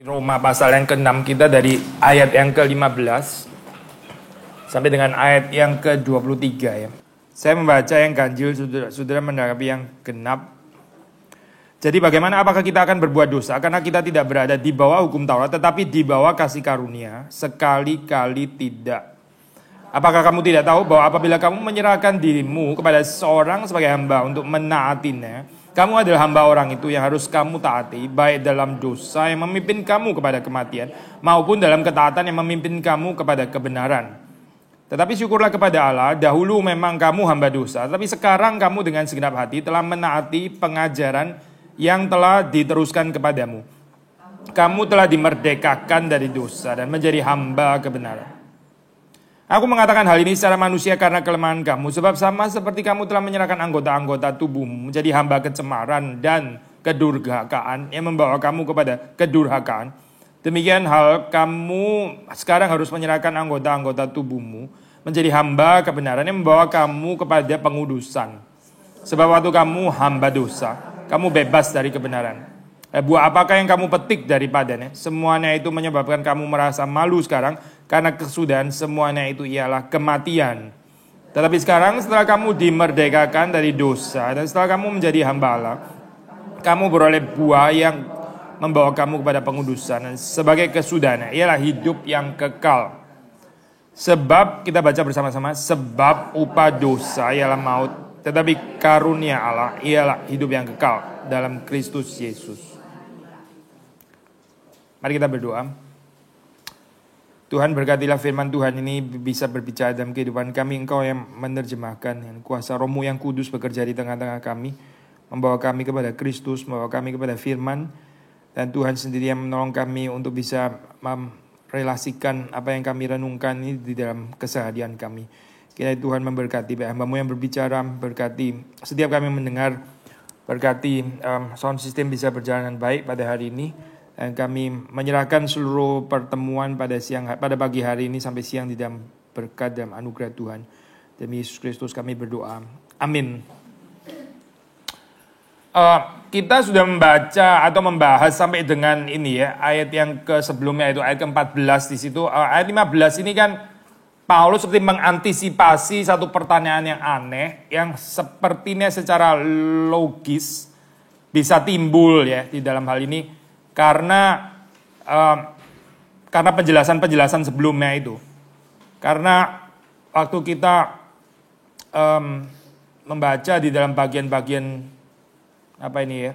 Roma pasal yang ke-6 kita dari ayat yang ke-15 sampai dengan ayat yang ke-23 ya. Saya membaca yang ganjil, saudara menanggapi yang genap. Jadi bagaimana apakah kita akan berbuat dosa karena kita tidak berada di bawah hukum Taurat tetapi di bawah kasih karunia? Sekali-kali tidak. Apakah kamu tidak tahu bahwa apabila kamu menyerahkan dirimu kepada seorang sebagai hamba untuk menaatinya, kamu adalah hamba orang itu yang harus kamu taati, baik dalam dosa yang memimpin kamu kepada kematian, maupun dalam ketaatan yang memimpin kamu kepada kebenaran. Tetapi syukurlah kepada Allah, dahulu memang kamu hamba dosa, tapi sekarang kamu dengan segenap hati telah menaati pengajaran yang telah diteruskan kepadamu. Kamu telah dimerdekakan dari dosa dan menjadi hamba kebenaran. Aku mengatakan hal ini secara manusia karena kelemahan kamu, sebab sama seperti kamu telah menyerahkan anggota-anggota tubuhmu menjadi hamba kecemaran dan kedurhakaan yang membawa kamu kepada kedurhakaan. Demikian hal kamu sekarang harus menyerahkan anggota-anggota tubuhmu menjadi hamba kebenaran yang membawa kamu kepada pengudusan. Sebab waktu kamu hamba dosa, kamu bebas dari kebenaran. Buah apakah yang kamu petik daripadanya? Semuanya itu menyebabkan kamu merasa malu sekarang, karena kesudahan semuanya itu ialah kematian. Tetapi sekarang setelah kamu dimerdekakan dari dosa dan setelah kamu menjadi hamba Allah, kamu beroleh buah yang membawa kamu kepada pengudusan. Dan sebagai kesudahannya ialah hidup yang kekal. Sebab kita baca bersama-sama, sebab upah dosa ialah maut, tetapi karunia Allah ialah hidup yang kekal dalam Kristus Yesus. Mari kita berdoa. Tuhan, berkatilah firman Tuhan ini bisa berbicara dalam kehidupan kami. Engkau yang menerjemahkan, yang kuasa Roh-Mu yang kudus bekerja di tengah-tengah kami, membawa kami kepada Kristus, membawa kami kepada firman. Dan Tuhan sendiri yang menolong kami untuk bisa merelasikan apa yang kami renungkan ini di dalam keseharian kami. Kiranya Tuhan memberkati hamba-Mu yang berbicara, berkati setiap kami mendengar, berkati sound system bisa berjalan dengan baik pada hari ini. Dan kami menyerahkan seluruh pertemuan pada pagi hari ini sampai siang di dalam berkat dan anugerah Tuhan. Demi Yesus Kristus kami berdoa. Amin. Kita sudah membaca atau membahas sampai dengan ini ya, ayat yang sebelumnya itu ayat ke-14 di situ. Ayat 15 ini kan Paulus seperti mengantisipasi satu pertanyaan yang aneh yang sepertinya secara logis bisa timbul ya di dalam hal ini. Karena penjelasan-penjelasan sebelumnya itu. Karena waktu kita membaca di dalam bagian-bagian apa ini ya,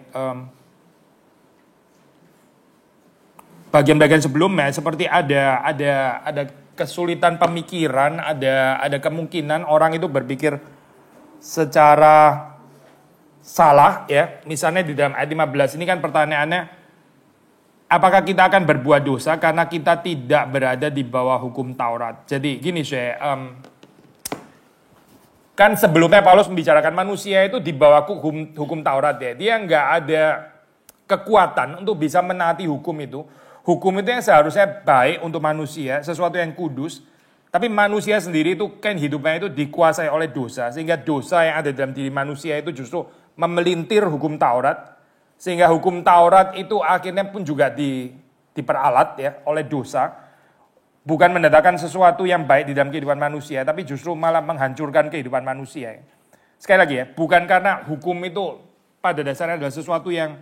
bagian-bagian sebelumnya seperti ada kesulitan pemikiran, ada kemungkinan orang itu berpikir secara salah ya. Misalnya di dalam ayat 15 ini kan pertanyaannya, apakah kita akan berbuat dosa karena kita tidak berada di bawah hukum Taurat? Jadi gini saya, kan sebelumnya Paulus membicarakan manusia itu di bawah hukum Taurat ya. Dia nggak ada kekuatan untuk bisa menaati hukum itu. Hukum itu yang seharusnya baik untuk manusia, sesuatu yang kudus. Tapi manusia sendiri itu kan hidupnya itu dikuasai oleh dosa. Sehingga dosa yang ada dalam diri manusia itu justru memelintir hukum Taurat. Sehingga hukum Taurat itu akhirnya pun juga diperalat ya oleh dosa. Bukan mendatangkan sesuatu yang baik di dalam kehidupan manusia, tapi justru malah menghancurkan kehidupan manusia. Sekali lagi ya, bukan karena hukum itu pada dasarnya adalah sesuatu yang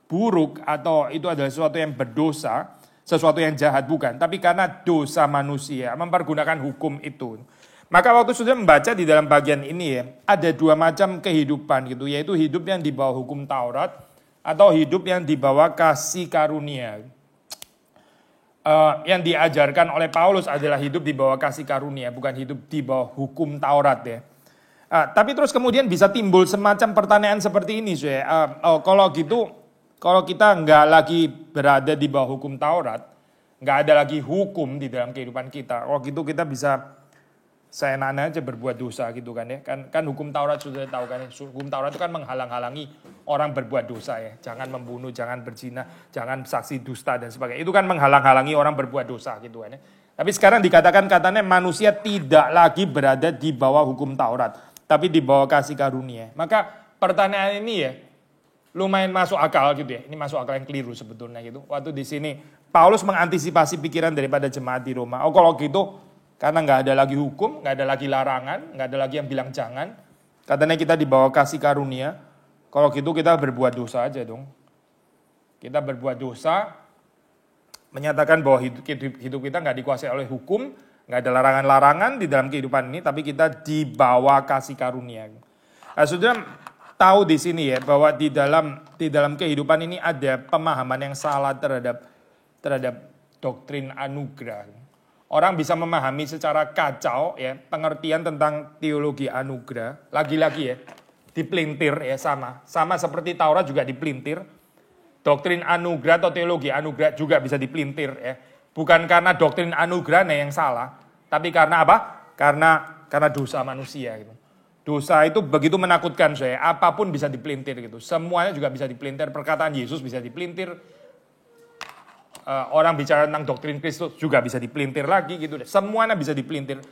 buruk atau itu adalah sesuatu yang berdosa, sesuatu yang jahat, bukan. Tapi karena dosa manusia mempergunakan hukum itu. Maka waktu sudah membaca di dalam bagian ini ya, ada dua macam kehidupan gitu, yaitu hidup yang di bawah hukum Taurat, atau hidup yang dibawa kasih karunia. Yang diajarkan oleh Paulus adalah hidup di bawah kasih karunia, bukan hidup di bawah hukum Taurat ya. Tapi terus kemudian bisa timbul semacam pertanyaan seperti ini, kalau gitu, kalau kita nggak lagi berada di bawah hukum Taurat, nggak ada lagi hukum di dalam kehidupan kita, kalau gitu kita bisa seenaknya aja berbuat dosa gitu kan ya. Kan hukum Taurat sudah tahu kan, hukum Taurat itu kan menghalang-halangi orang berbuat dosa ya. Jangan membunuh, jangan berzina, jangan saksi dusta dan sebagainya. Itu kan menghalang-halangi orang berbuat dosa gitu kan ya. Tapi sekarang dikatakan katanya manusia tidak lagi berada di bawah hukum Taurat, tapi di bawah kasih karunia. Maka pertanyaan ini ya lumayan masuk akal gitu ya. Ini masuk akal yang keliru sebetulnya gitu. Waktu di sini Paulus mengantisipasi pikiran daripada jemaat di Roma. Oh kalau gitu, karena nggak ada lagi hukum, nggak ada lagi larangan, nggak ada lagi yang bilang jangan. Katanya kita dibawa kasih karunia. Kalau gitu kita berbuat dosa aja dong. Kita berbuat dosa, menyatakan bahwa hidup kita nggak dikuasai oleh hukum, nggak ada larangan-larangan di dalam kehidupan ini, tapi kita dibawa kasih karunia. Nah, saudara tahu di sini ya bahwa di dalam kehidupan ini ada pemahaman yang salah terhadap doktrin anugerah. Orang bisa memahami secara kacau ya pengertian tentang teologi anugerah. Lagi-lagi ya dipelintir ya sama seperti Taurat juga dipelintir. Doktrin anugerah atau teologi anugerah juga bisa dipelintir ya. Bukan karena doktrin anugerahnya yang salah, tapi karena apa? Karena dosa manusia gitu. Dosa itu begitu menakutkan saya, apapun bisa dipelintir gitu. Semuanya juga bisa dipelintir, perkataan Yesus bisa dipelintir. Orang bicara tentang doktrin Kristus juga bisa dipelintir lagi gitu. Semuanya bisa dipelintir.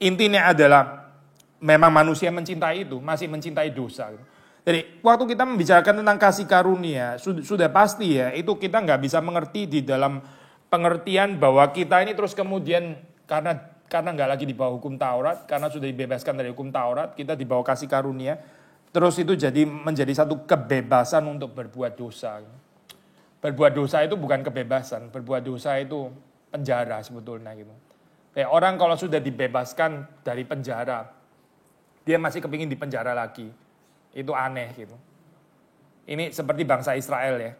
Intinya adalah memang manusia mencintai itu, masih mencintai dosa gitu. Jadi waktu kita membicarakan tentang kasih karunia, sudah pasti ya, itu kita nggak bisa mengerti di dalam pengertian bahwa kita ini terus kemudian karena nggak lagi di bawah hukum Taurat, karena sudah dibebaskan dari hukum Taurat, kita di bawah kasih karunia, terus itu menjadi satu kebebasan untuk berbuat dosa. Berbuat dosa itu bukan kebebasan, berbuat dosa itu penjara sebetulnya gitu. Kayak orang kalau sudah dibebaskan dari penjara, dia masih kepingin di penjara lagi. Itu aneh gitu. Ini seperti bangsa Israel ya.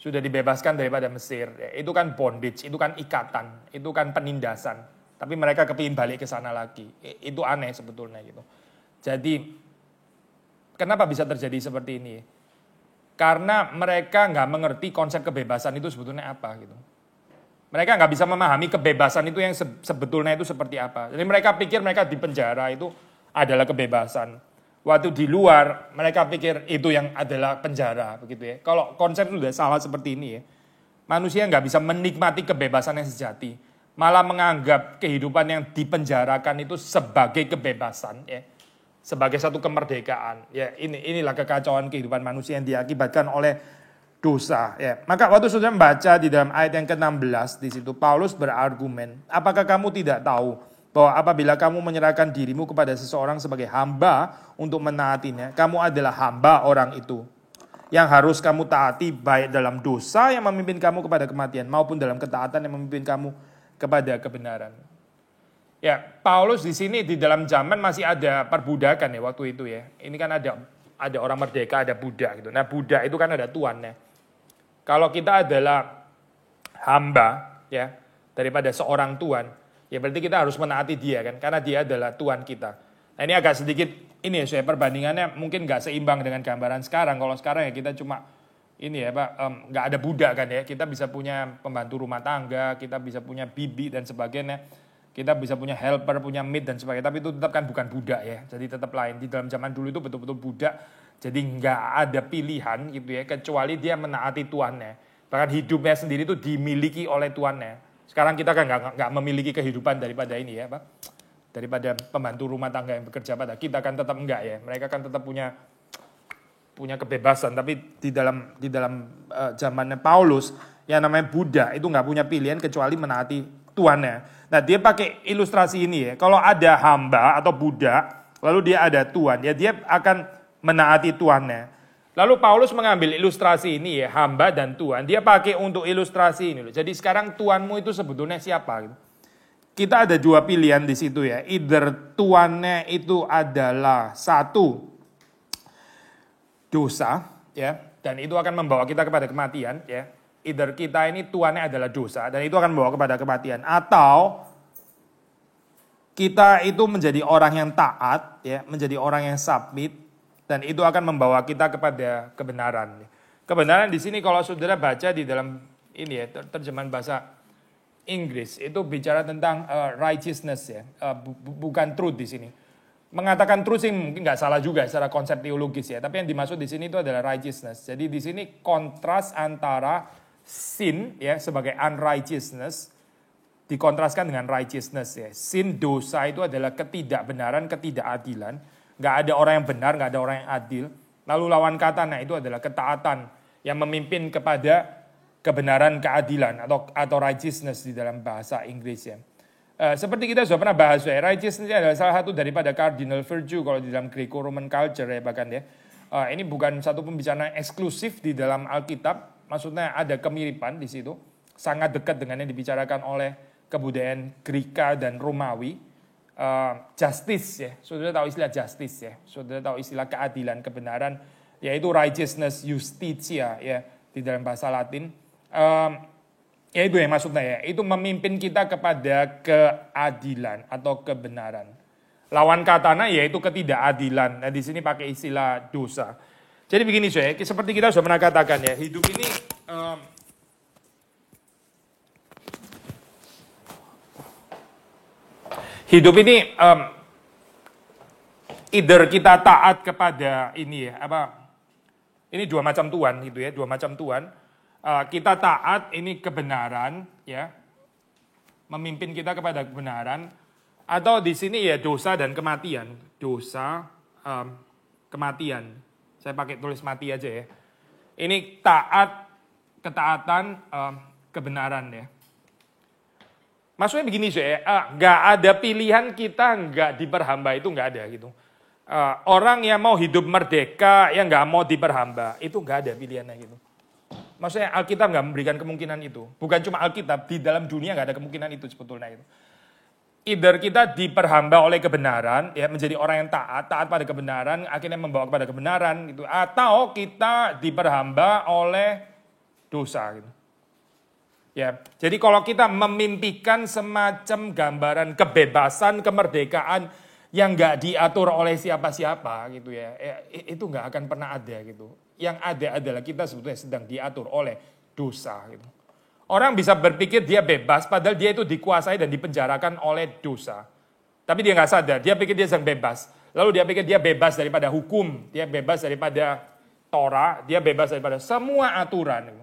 Sudah dibebaskan daripada Mesir. Ya. Itu kan bondage, itu kan ikatan, itu kan penindasan. Tapi mereka kepingin balik ke sana lagi. Itu aneh sebetulnya gitu. Jadi kenapa bisa terjadi seperti ini? Karena mereka nggak mengerti konsep kebebasan itu sebetulnya apa gitu. Mereka nggak bisa memahami kebebasan itu yang sebetulnya itu seperti apa. Jadi mereka pikir mereka di penjara itu adalah kebebasan. Waktu di luar, mereka pikir itu yang adalah penjara, begitu ya. Kalau konsep sudah salah seperti ini ya, manusia nggak bisa menikmati kebebasan yang sejati, malah menganggap kehidupan yang dipenjarakan itu sebagai kebebasan, ya, sebagai satu kemerdekaan. Ya, inilah kekacauan kehidupan manusia yang diakibatkan oleh dosa. Ya, maka waktu sudah membaca di dalam ayat yang ke-16 di situ Paulus berargumen, apakah kamu tidak tahu bahwa apabila kamu menyerahkan dirimu kepada seseorang sebagai hamba untuk menaatinya, kamu adalah hamba orang itu. Yang harus kamu taati baik dalam dosa yang memimpin kamu kepada kematian, maupun dalam ketaatan yang memimpin kamu kepada kebenaran. Ya, Paulus di sini di dalam zaman masih ada perbudakan ya waktu itu ya. Ini kan ada orang merdeka, ada budak gitu. Nah, budak itu kan ada tuannya. Kalau kita adalah hamba ya daripada seorang tuan, ya berarti kita harus menaati dia kan, karena dia adalah Tuhan kita. Nah ini agak sedikit, ini ya saya perbandingannya mungkin nggak seimbang dengan gambaran sekarang. Kalau sekarang ya kita cuma, ini ya Pak, nggak ada budak kan ya. Kita bisa punya pembantu rumah tangga, kita bisa punya bibi dan sebagainya. Kita bisa punya helper, punya maid dan sebagainya. Tapi itu tetap kan bukan budak ya, jadi tetap lain. Di dalam zaman dulu itu betul-betul budak, jadi nggak ada pilihan gitu ya, kecuali dia menaati tuannya. Bahkan hidupnya sendiri itu dimiliki oleh tuannya. Sekarang kita kan nggak memiliki kehidupan daripada ini ya Pak, daripada pembantu rumah tangga yang bekerja pada kita kan tetap enggak ya, mereka kan tetap punya kebebasan. Tapi di dalam zamannya Paulus yang namanya budak itu nggak punya pilihan kecuali menaati tuannya. Nah dia pakai ilustrasi ini ya, kalau ada hamba atau budak lalu dia ada tuan ya, dia akan menaati tuannya. Lalu Paulus mengambil ilustrasi ini ya, hamba dan tuan. Dia pakai untuk ilustrasi ini loh. Jadi sekarang tuanmu itu sebetulnya siapa? Kita ada dua pilihan di situ ya. Either tuannya itu adalah satu dosa ya, dan itu akan membawa kita kepada kematian ya. Either kita ini tuannya adalah dosa dan itu akan membawa kepada kematian, atau kita itu menjadi orang yang taat ya, menjadi orang yang submit. Dan itu akan membawa kita kepada kebenaran. Kebenaran di sini kalau saudara baca di dalam ini ya, terjemahan bahasa Inggris itu bicara tentang righteousness ya, bukan truth di sini. Mengatakan truth sih mungkin nggak salah juga secara konsep teologis ya, tapi yang dimaksud di sini itu adalah righteousness. Jadi di sini kontras antara sin ya sebagai unrighteousness dikontraskan dengan righteousness ya. Sin, dosa itu adalah ketidakbenaran, ketidakadilan. Nggak ada orang yang benar, nggak ada orang yang adil. Lalu lawan katanya itu adalah ketaatan yang memimpin kepada kebenaran, keadilan atau righteousness di dalam bahasa Inggris ya. Seperti kita sudah pernah bahas ya, righteousness adalah salah satu daripada cardinal virtue kalau di dalam Greco-Roman culture ya bahkan ya. Ini bukan satu pembicaraan eksklusif di dalam Alkitab, maksudnya ada kemiripan di situ, sangat dekat dengan yang dibicarakan oleh kebudayaan Greka dan Romawi. Justice ya, saudara tahu istilah justice ya, saudara tahu istilah keadilan, kebenaran, yaitu righteousness, justitia ya di dalam bahasa Latin. Ya itu ya maksudnya ya, itu memimpin kita kepada keadilan atau kebenaran. Lawan katanya yaitu ketidakadilan. Nah di sini pakai istilah dosa. Jadi begini saya, seperti kita sudah pernah katakan ya, hidup ini either kita taat kepada ini ya, ini dua macam Tuhan gitu ya, dua macam Tuhan. Kita taat ini kebenaran ya, memimpin kita kepada kebenaran, atau di sini ya dosa dan kematian, dosa, kematian. Saya pakai tulis mati aja ya. Ini ketaatan, kebenaran ya. Maksudnya begini sih ya, nggak ada pilihan kita nggak diperhamba, itu nggak ada gitu. Orang yang mau hidup merdeka, yang nggak mau diperhamba, itu nggak ada pilihannya gitu. Maksudnya Alkitab nggak memberikan kemungkinan itu. Bukan cuma Alkitab, di dalam dunia nggak ada kemungkinan itu sebetulnya itu. Either kita diperhamba oleh kebenaran, ya menjadi orang yang taat pada kebenaran, akhirnya membawa kepada kebenaran gitu. Atau kita diperhamba oleh dosa gitu. Ya, jadi kalau kita memimpikan semacam gambaran kebebasan, kemerdekaan yang nggak diatur oleh siapa-siapa gitu ya, itu nggak akan pernah ada gitu. Yang ada adalah kita sebetulnya sedang diatur oleh dosa gitu. Orang bisa berpikir dia bebas, padahal dia itu dikuasai dan dipenjarakan oleh dosa. Tapi dia nggak sadar, dia pikir dia sedang bebas. Lalu dia pikir dia bebas daripada hukum, dia bebas daripada Torah, dia bebas daripada semua aturan.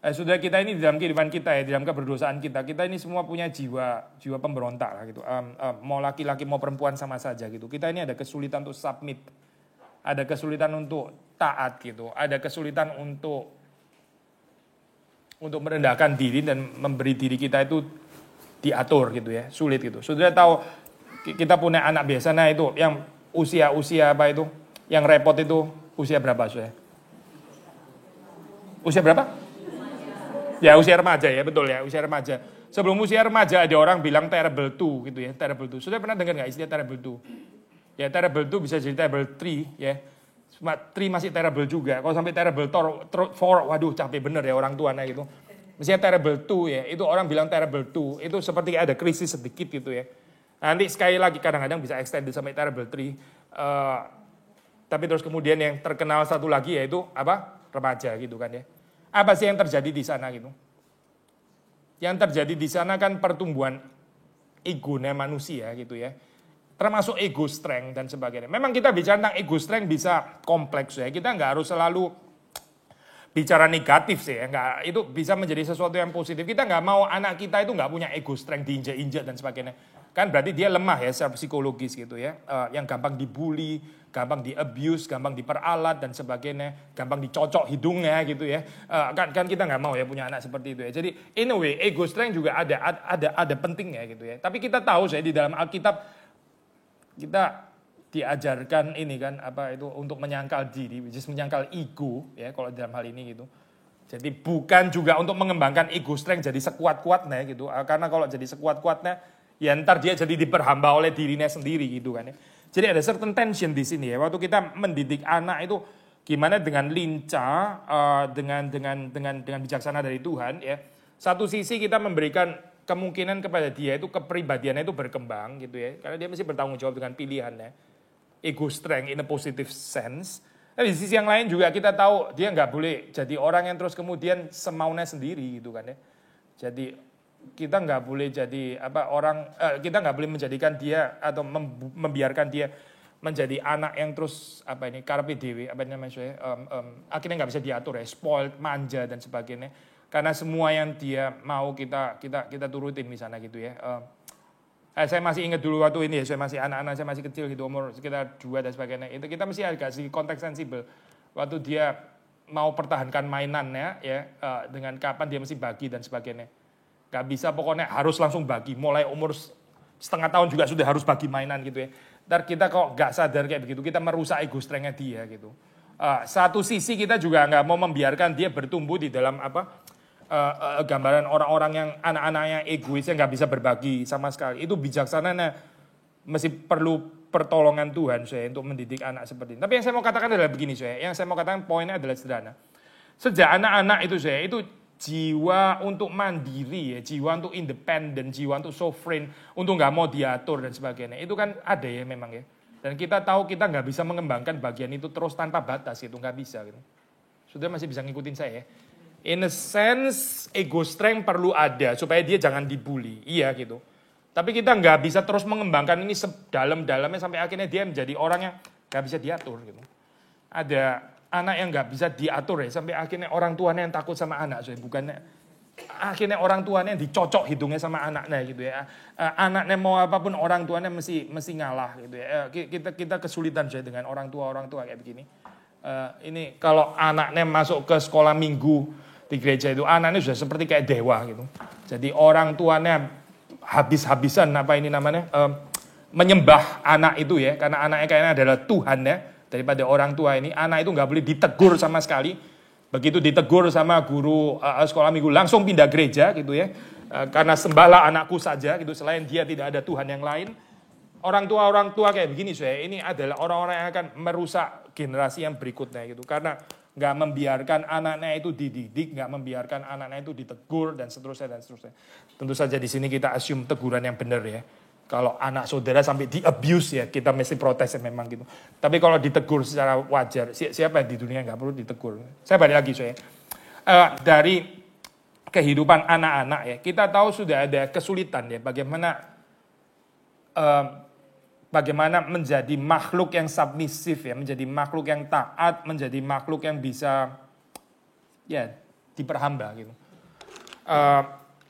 Saudara kita ini di dalam kehidupan kita ya, di dalam keberdosaan kita ini semua punya jiwa pemberontak lah gitu. Mau laki-laki mau perempuan sama saja gitu. Kita ini ada kesulitan untuk submit, ada kesulitan untuk taat gitu, ada kesulitan untuk merendahkan diri dan memberi diri kita itu diatur gitu ya, sulit gitu. Saudara tahu kita punya anak biasanya itu yang usia apa itu, yang repot itu usia berapa saudara? Usia berapa? Ya usia remaja ya, betul ya, usia remaja. Sebelum usia remaja ada orang bilang terrible two gitu ya, terrible two. Saudara pernah dengar nggak istilah terrible two? Ya terrible two bisa jadi terrible three ya. Cuma 3 masih terrible juga. Kalau sampai terrible 4, waduh capek bener ya orang tuanya gitu. Misalnya terrible 2 ya, itu orang bilang terrible 2, itu seperti ada krisis sedikit gitu ya. Nanti sekali lagi kadang-kadang bisa extended sampai terrible 3. Tapi terus kemudian yang terkenal satu lagi yaitu remaja gitu kan ya. Apa sih yang terjadi di sana gitu? Yang terjadi di sana kan pertumbuhan egonya manusia gitu ya. Termasuk ego strength dan sebagainya. Memang kita bicara tentang ego strength bisa kompleks ya. Kita nggak harus selalu bicara negatif sih ya. Nggak, itu bisa menjadi sesuatu yang positif. Kita nggak mau anak kita itu nggak punya ego strength, diinjak-injak dan sebagainya. Kan berarti dia lemah ya secara psikologis gitu ya. Yang gampang dibully, gampang di-abuse, gampang diperalat dan sebagainya. Gampang dicocok hidungnya gitu ya. Kan kita nggak mau ya punya anak seperti itu ya. Jadi in a way ego strength juga ada pentingnya gitu ya. Tapi kita tahu saya di dalam Alkitab kita diajarkan ini kan untuk menyangkal diri, which is menyangkal ego ya kalau dalam hal ini gitu. Jadi bukan juga untuk mengembangkan ego strength jadi sekuat-kuatnya gitu. Karena kalau jadi sekuat-kuatnya ya ntar dia jadi diperhamba oleh dirinya sendiri gitu kan ya. Jadi ada certain tension di sini ya. Waktu kita mendidik anak itu gimana dengan lincah, dengan bijaksana dari Tuhan ya. Satu sisi kita memberikan kemungkinan kepada dia itu kepribadiannya itu berkembang gitu ya. Karena dia mesti bertanggung jawab dengan pilihannya. Ego strength in a positive sense. Tapi di sisi yang lain juga kita tahu dia nggak boleh jadi orang yang terus kemudian semaunya sendiri gitu kan ya. Jadi kita nggak boleh jadi kita nggak boleh menjadikan dia atau membiarkan dia menjadi anak yang terus carpe diem, akhirnya nggak bisa diatur ya, spoiled, manja dan sebagainya. Karena semua yang dia mau kita turutin di sana gitu ya. Saya masih ingat dulu waktu ini ya, saya masih anak-anak, saya masih kecil gitu, umur sekitar 2 dan sebagainya. Itu kita mesti agak sih konteks sensibel. Waktu dia mau pertahankan mainannya ya dengan kapan dia mesti bagi dan sebagainya. Gak bisa pokoknya harus langsung bagi. Mulai umur setengah tahun juga sudah harus bagi mainan gitu ya. Ntar kita kok gak sadar kayak begitu, kita merusak ego strength-nya dia gitu. Satu sisi kita juga nggak mau membiarkan dia bertumbuh di dalam gambaran orang-orang yang anak-anaknya egois yang nggak bisa berbagi sama sekali. Itu bijaksana mesti perlu pertolongan Tuhan saya untuk mendidik anak seperti ini. Tapi yang saya mau katakan adalah begini saya. Yang saya mau katakan poinnya adalah sederhana. Sejak anak-anak itu saya itu jiwa untuk mandiri ya, jiwa untuk independen, jiwa untuk sovereign, untuk nggak mau diatur dan sebagainya. Itu kan ada ya memang ya. Dan kita tahu kita nggak bisa mengembangkan bagian itu terus tanpa batas itu nggak bisa gitu. Saudara masih bisa ngikutin saya ya. In a sense ego strength perlu ada supaya dia jangan dibully. Iya gitu. Tapi kita nggak bisa terus mengembangkan ini sedalam-dalamnya sampai akhirnya dia menjadi orang yang nggak bisa diatur gitu. Ada anak yang nggak bisa diatur ya sampai akhirnya orang tuanya yang takut sama anak, so, bukannya akhirnya orang tuanya yang dicocok hidungnya sama anaknya gitu ya. Anaknya mau apapun orang tuanya mesti ngalah gitu ya. Kita kesulitan saya dengan orang tua kayak begini. Ini kalau anaknya masuk ke sekolah minggu di gereja itu anaknya sudah seperti kayak dewa gitu. Jadi orang tuanya habis-habisan menyembah anak itu ya, karena anaknya kayaknya adalah Tuhan ya, daripada orang tua ini. Anak itu nggak boleh ditegur sama sekali. Begitu ditegur sama guru sekolah minggu langsung pindah gereja gitu ya, karena sembahlah anakku saja gitu, selain dia tidak ada Tuhan yang lain. Orang tua kayak begini saya, ini adalah orang-orang yang akan merusak generasi yang berikutnya gitu, karena nggak membiarkan anaknya itu dididik, nggak membiarkan anaknya itu ditegur dan seterusnya. Tentu saja di sini kita assume teguran yang benar ya. Kalau anak saudara sampai di abuse ya kita mesti protes ya memang gitu. Tapi kalau ditegur secara wajar, siapa yang di dunia nggak perlu ditegur. Saya balik lagi saya. Dari kehidupan anak-anak ya, kita tahu sudah ada kesulitan ya bagaimana menjadi makhluk yang submisif ya, menjadi makhluk yang taat, menjadi makhluk yang bisa ya diperhamba gitu.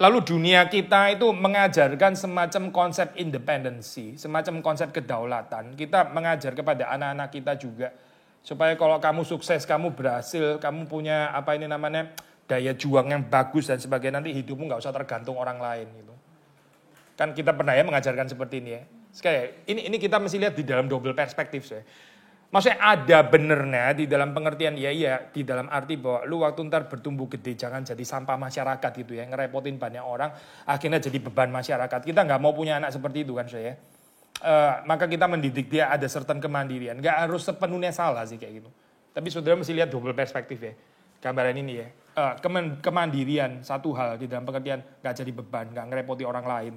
Lalu dunia kita itu mengajarkan semacam konsep independensi, semacam konsep kedaulatan. Kita mengajar kepada anak-anak kita juga supaya kalau kamu sukses, kamu berhasil, kamu punya daya juang yang bagus dan sebagainya, nanti hidupmu nggak usah tergantung orang lain gitu. Kan kita pernah ya mengajarkan seperti ini ya. Sekali, ini kita mesti lihat di dalam double perspektif saya. Maksudnya ada benernya di dalam pengertian ya di dalam arti bahwa lu waktu ntar bertumbuh gede jangan jadi sampah masyarakat gitu ya, ngerepotin banyak orang akhirnya jadi beban masyarakat. Kita nggak mau punya anak seperti itu kan saya. Maka kita mendidik dia ada certain kemandirian. Nggak harus sepenuhnya salah sih kayak gitu. Tapi saudara mesti lihat double perspektif ya. Gambaran ini ya. Kemandirian satu hal di dalam pengertian nggak jadi beban, nggak ngerepoti orang lain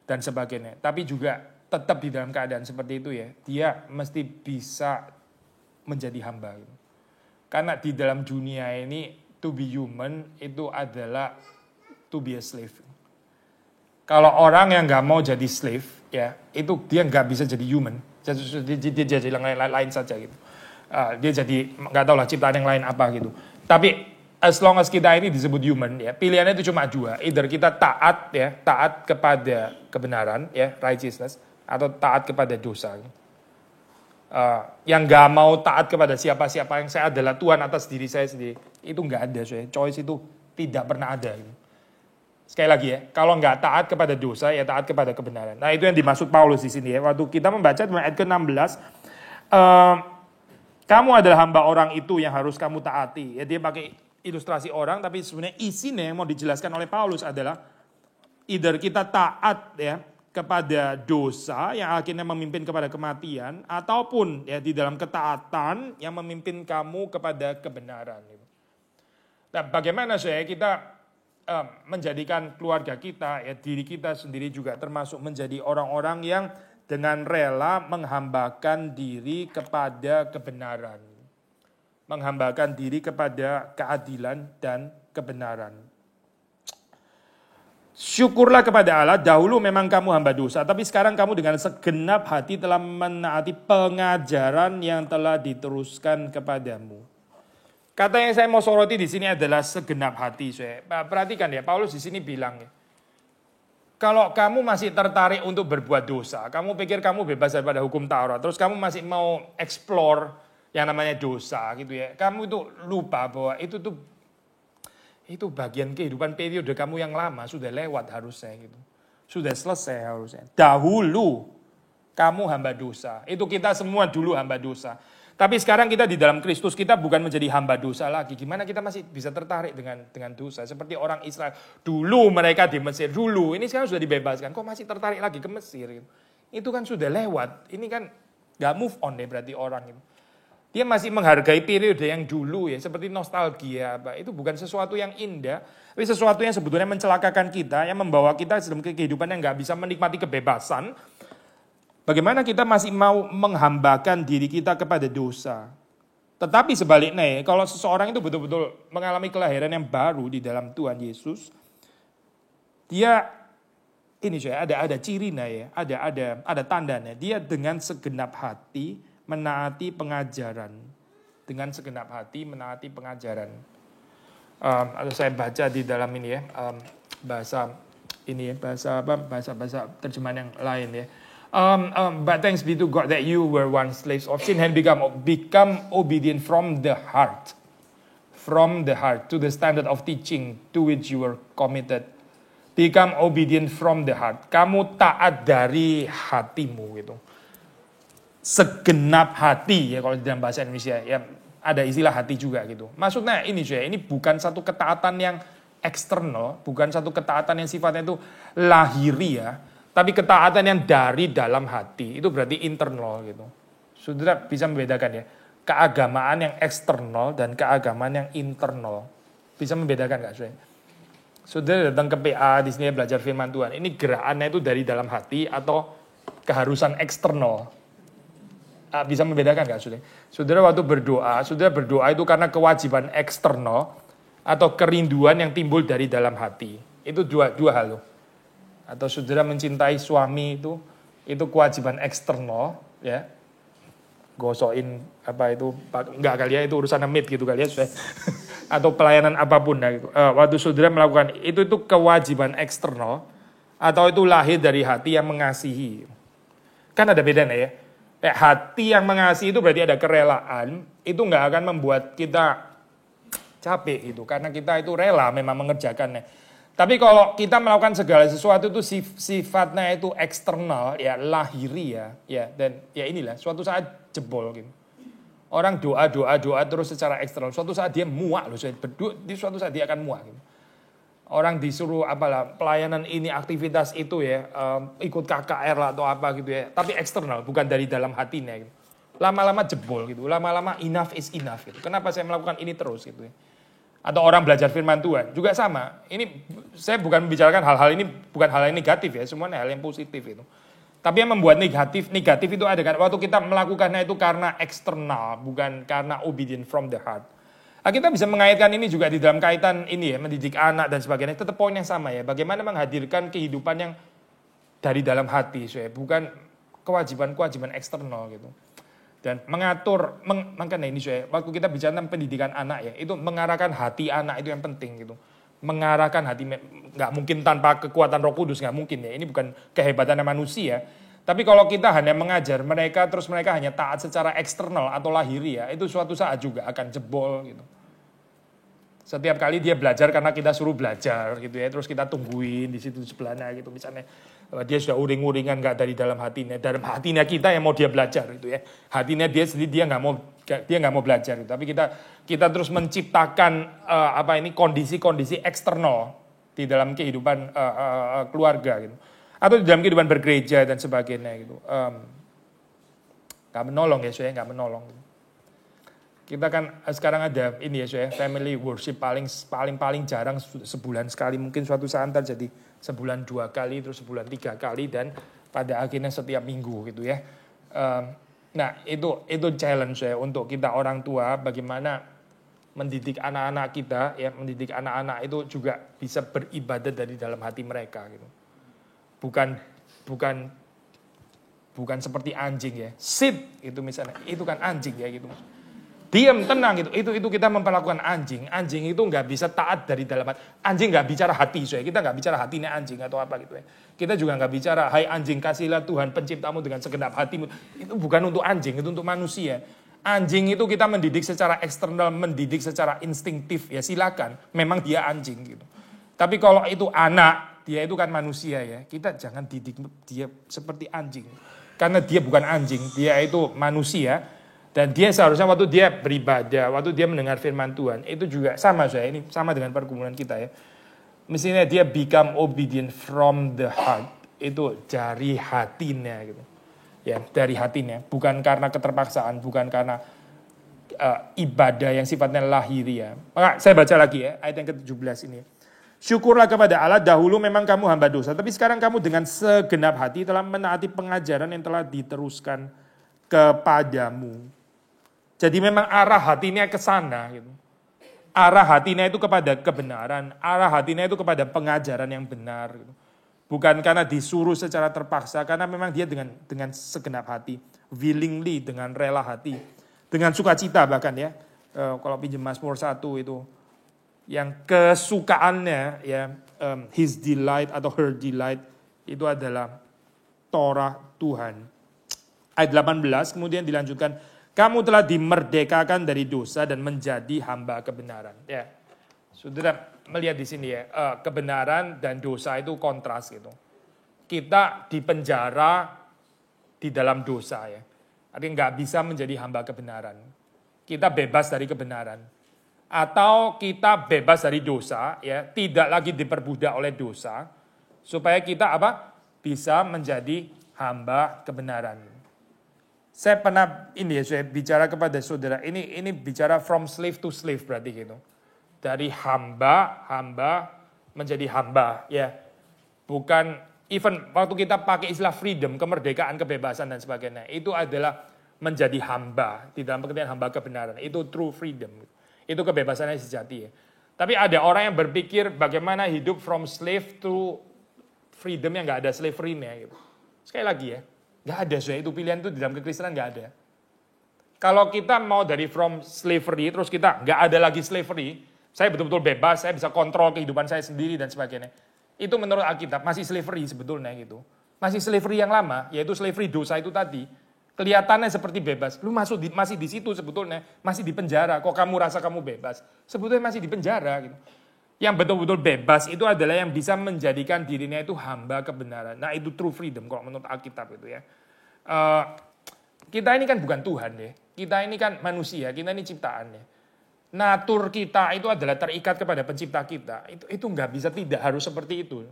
dan sebagainya. Tapi juga tetap di dalam keadaan seperti itu ya, dia mesti bisa menjadi hamba. Gitu. Karena di dalam dunia ini, to be human itu adalah to be a slave. Kalau orang yang nggak mau jadi slave, ya itu dia nggak bisa jadi human. Dia jadi lain saja gitu. Dia jadi nggak tahu lah ciptaan yang lain apa gitu. Tapi as long as kita ini disebut human, ya pilihannya itu cuma dua. Either kita taat kepada kebenaran, ya righteousness, atau taat kepada dosa. Yang nggak mau taat kepada siapa-siapa yang saya adalah Tuhan atas diri saya sendiri, itu nggak ada. Choice itu tidak pernah ada. Sekali lagi ya, kalau nggak taat kepada dosa, ya taat kepada kebenaran. Nah itu yang dimaksud Paulus di sini ya. Waktu kita membaca di ayat ke-16, kamu adalah hamba orang itu yang harus kamu taati. Ya dia pakai ilustrasi orang, tapi sebenarnya isinya yang mau dijelaskan oleh Paulus adalah either kita taat ya kepada dosa yang akhirnya memimpin kepada kematian, ataupun ya di dalam ketaatan yang memimpin kamu kepada kebenaran. Nah, bagaimana kita menjadikan keluarga kita, ya diri kita sendiri juga termasuk menjadi orang-orang yang dengan rela menghambakan diri kepada kebenaran, menghambakan diri kepada keadilan dan kebenaran. Syukurlah kepada Allah, dahulu memang kamu hamba dosa, tapi sekarang kamu dengan segenap hati telah menaati pengajaran yang telah diteruskan kepadamu. Kata yang saya mau soroti di sini adalah segenap hati. Perhatikan ya, Paulus di sini bilang ya, kalau kamu masih tertarik untuk berbuat dosa, kamu pikir kamu bebas daripada hukum Taurat, terus kamu masih mau explore yang namanya dosa gitu ya. Kamu itu lupa bahwa itu bagian kehidupan periode kamu yang lama sudah lewat harusnya gitu. Sudah selesai harusnya. Dahulu kamu hamba dosa. Itu kita semua dulu hamba dosa. Tapi sekarang kita di dalam Kristus, kita bukan menjadi hamba dosa lagi. Gimana kita masih bisa tertarik dengan dosa? Seperti orang Israel. Dulu mereka di Mesir, dulu. Ini sekarang sudah dibebaskan. Kok masih tertarik lagi ke Mesir? Itu kan sudah lewat. Ini kan gak move on deh berarti orang itu. Dia masih menghargai periode yang dulu ya. Seperti nostalgia. Itu bukan sesuatu yang indah. Tapi sesuatu yang sebetulnya mencelakakan kita. Yang membawa kita dalam kehidupan yang gak bisa menikmati kebebasan. Bagaimana kita masih mau menghambakan diri kita kepada dosa. Tetapi sebaliknya, kalau seseorang itu betul-betul mengalami kelahiran yang baru di dalam Tuhan Yesus, dia ini ada cirinya ya, ada tandanya. Dia dengan segenap hati menaati pengajaran. Dengan segenap hati menaati pengajaran. Saya baca di dalam ini ya, bahasa terjemahan yang lain ya. But thanks be to God that you were once slaves of sin and become obedient from the heart to the standard of teaching to which you were committed. Become obedient from the heart. Kamu taat dari hatimu gitu. Segenap hati ya kalau di dalam bahasa Indonesia ya ada istilah hati juga gitu. Maksudnya ini bukan satu ketaatan yang eksternal, bukan satu ketaatan yang sifatnya itu lahiriah. Tapi ketaatan yang dari dalam hati, itu berarti internal gitu. Saudara bisa membedakan ya, keagamaan yang eksternal dan keagamaan yang internal. Bisa membedakan nggak saudara? Saudara datang ke PA, di sini belajar firman Tuhan. Ini gerakannya itu dari dalam hati atau keharusan eksternal. Bisa membedakan nggak saudara? Saudara waktu saudara berdoa itu karena kewajiban eksternal atau kerinduan yang timbul dari dalam hati. Itu dua hal loh. Atau saudara mencintai suami itu kewajiban eksternal ya, gosokin enggak kali ya, itu urusan amit gitu kali ya atau pelayanan apapun ya, gitu. Waktu saudara melakukan itu kewajiban eksternal atau itu lahir dari hati yang mengasihi, kan ada bedanya ya. Hati yang mengasihi itu berarti ada kerelaan, itu nggak akan membuat kita capek gitu, karena kita itu rela memang mengerjakannya. Tapi kalau kita melakukan segala sesuatu itu sifatnya itu eksternal, ya lahiri ya, dan ya inilah suatu saat jebol gitu. Orang doa terus secara eksternal, suatu saat dia muak loh, di suatu saat dia akan muak gitu. Orang disuruh pelayanan ini, aktivitas itu ya, ikut KKR lah atau apa gitu ya, tapi eksternal, bukan dari dalam hatinya gitu. Lama-lama jebol gitu, lama-lama enough is enough gitu. Kenapa saya melakukan ini terus gitu ya. Atau orang belajar firman Tuhan, juga sama. Ini saya bukan membicarakan hal-hal ini, bukan hal yang negatif ya, semuanya hal yang positif itu. Tapi yang membuat negatif itu ada kan, waktu kita melakukannya itu karena eksternal, bukan karena obedient from the heart. Nah, kita bisa mengaitkan ini juga di dalam kaitan ini ya, mendidik anak dan sebagainya, tetap poin yang sama ya, bagaimana menghadirkan kehidupan yang dari dalam hati, bukan kewajiban eksternal gitu. Dan mengatur, makanya ini waktu kita bicara tentang pendidikan anak ya, itu mengarahkan hati anak itu yang penting gitu. Mengarahkan hati, nggak mungkin tanpa kekuatan Roh Kudus, nggak mungkin ya. Ini bukan kehebatan manusia. Tapi kalau kita hanya mengajar mereka, terus mereka hanya taat secara eksternal atau lahiri ya, itu suatu saat juga akan jebol gitu. Setiap kali dia belajar karena kita suruh belajar gitu ya, terus kita tungguin di situ sebelahnya gitu, misalnya dia sudah uring-uringan nggak dari dalam hatinya kita yang mau dia belajar gitu ya, hatinya dia sendiri dia nggak mau belajar gitu. Tapi kita terus menciptakan kondisi-kondisi eksternal di dalam kehidupan keluarga gitu, atau di dalam kehidupan bergereja dan sebagainya gitu, nggak menolong ya, nggak menolong gitu. Kita kan sekarang ada ini ya, family worship paling jarang sebulan sekali, mungkin suatu saat terjadi sebulan 2 kali, terus sebulan 3 kali, dan pada akhirnya setiap minggu gitu ya. Nah itu challenge ya untuk kita orang tua, bagaimana mendidik anak-anak kita ya, mendidik anak-anak itu juga bisa beribadah dari dalam hati mereka gitu. Bukan seperti anjing ya, sit itu misalnya, itu kan anjing ya gitu. Diam, tenang gitu. Itu kita memperlakukan anjing. Anjing itu nggak bisa taat dari dalam hati. Anjing nggak bicara hati, kita nggak bicara hatinya anjing atau apa gitu ya. Kita juga nggak bicara, hai anjing kasihlah Tuhan penciptamu dengan segenap hatimu. Itu bukan untuk anjing, itu untuk manusia. Anjing itu kita mendidik secara eksternal, mendidik secara instinktif, ya silakan. Memang dia anjing gitu. Tapi kalau itu anak, dia itu kan manusia ya. Kita jangan didik dia seperti anjing. Karena dia bukan anjing, dia itu manusia. Dan dia seharusnya waktu dia beribadah, waktu dia mendengar firman Tuhan, itu juga sama saya, ini sama dengan pergumulan kita ya. Mestinya dia become obedient from the heart, itu dari hatinya gitu. Ya, dari hatinya, bukan karena keterpaksaan, bukan karena ibadah yang sifatnya lahiriah. Maka saya baca lagi ya, ayat yang ke-17 ini. Syukurlah kepada Allah, dahulu memang kamu hamba dosa, tapi sekarang kamu dengan segenap hati telah menaati pengajaran yang telah diteruskan kepadamu. Jadi memang arah hatinya ke sana gitu. Arah hatinya itu kepada kebenaran, arah hatinya itu kepada pengajaran yang benar gitu. Bukan karena disuruh secara terpaksa, karena memang dia dengan segenap hati, willingly, dengan rela hati, dengan sukacita bahkan ya. Kalau pinjam Mazmur 1 itu, yang kesukaannya ya, his delight atau her delight itu adalah Torah Tuhan. Ayat 18 kemudian dilanjutkan, kamu telah dimerdekakan dari dosa dan menjadi hamba kebenaran. Ya, saudara melihat di sini ya, kebenaran dan dosa itu kontras gitu. Kita dipenjara di dalam dosa ya, artinya nggak bisa menjadi hamba kebenaran. Kita bebas dari kebenaran. Atau kita bebas dari dosa, ya, tidak lagi diperbudak oleh dosa, supaya kita apa? Bisa menjadi hamba kebenaran. Saya pernah saya bicara kepada saudara, ini bicara from slave to slave berarti gitu. Dari hamba menjadi hamba, ya. Bukan even waktu kita pakai istilah freedom, kemerdekaan, kebebasan dan sebagainya, itu adalah menjadi hamba, di dalam pengertian hamba kebenaran. Itu true freedom. Itu kebebasannya sejati ya. Tapi ada orang yang berpikir bagaimana hidup from slave to freedom yang nggak ada slavery-nya gitu. Sekali lagi ya, nggak ada itu pilihan itu di dalam kekristenan nggak ada. Kalau kita mau dari from slavery terus kita nggak ada lagi slavery, saya betul-betul bebas, saya bisa kontrol kehidupan saya sendiri dan sebagainya. Itu menurut Alkitab masih slavery sebetulnya gitu. Masih slavery yang lama, yaitu slavery dosa itu tadi. Kelihatannya seperti bebas, lu masih di situ sebetulnya, masih di penjara. Kok kamu rasa kamu bebas? Sebetulnya masih di penjara gitu. Yang betul-betul bebas itu adalah yang bisa menjadikan dirinya itu hamba kebenaran. Nah itu true freedom kalau menurut Alkitab itu ya. Kita ini kan bukan Tuhan ya, kita ini kan manusia, kita ini ciptaan ya. Natur kita itu adalah terikat kepada pencipta kita. Itu nggak bisa tidak harus seperti itu.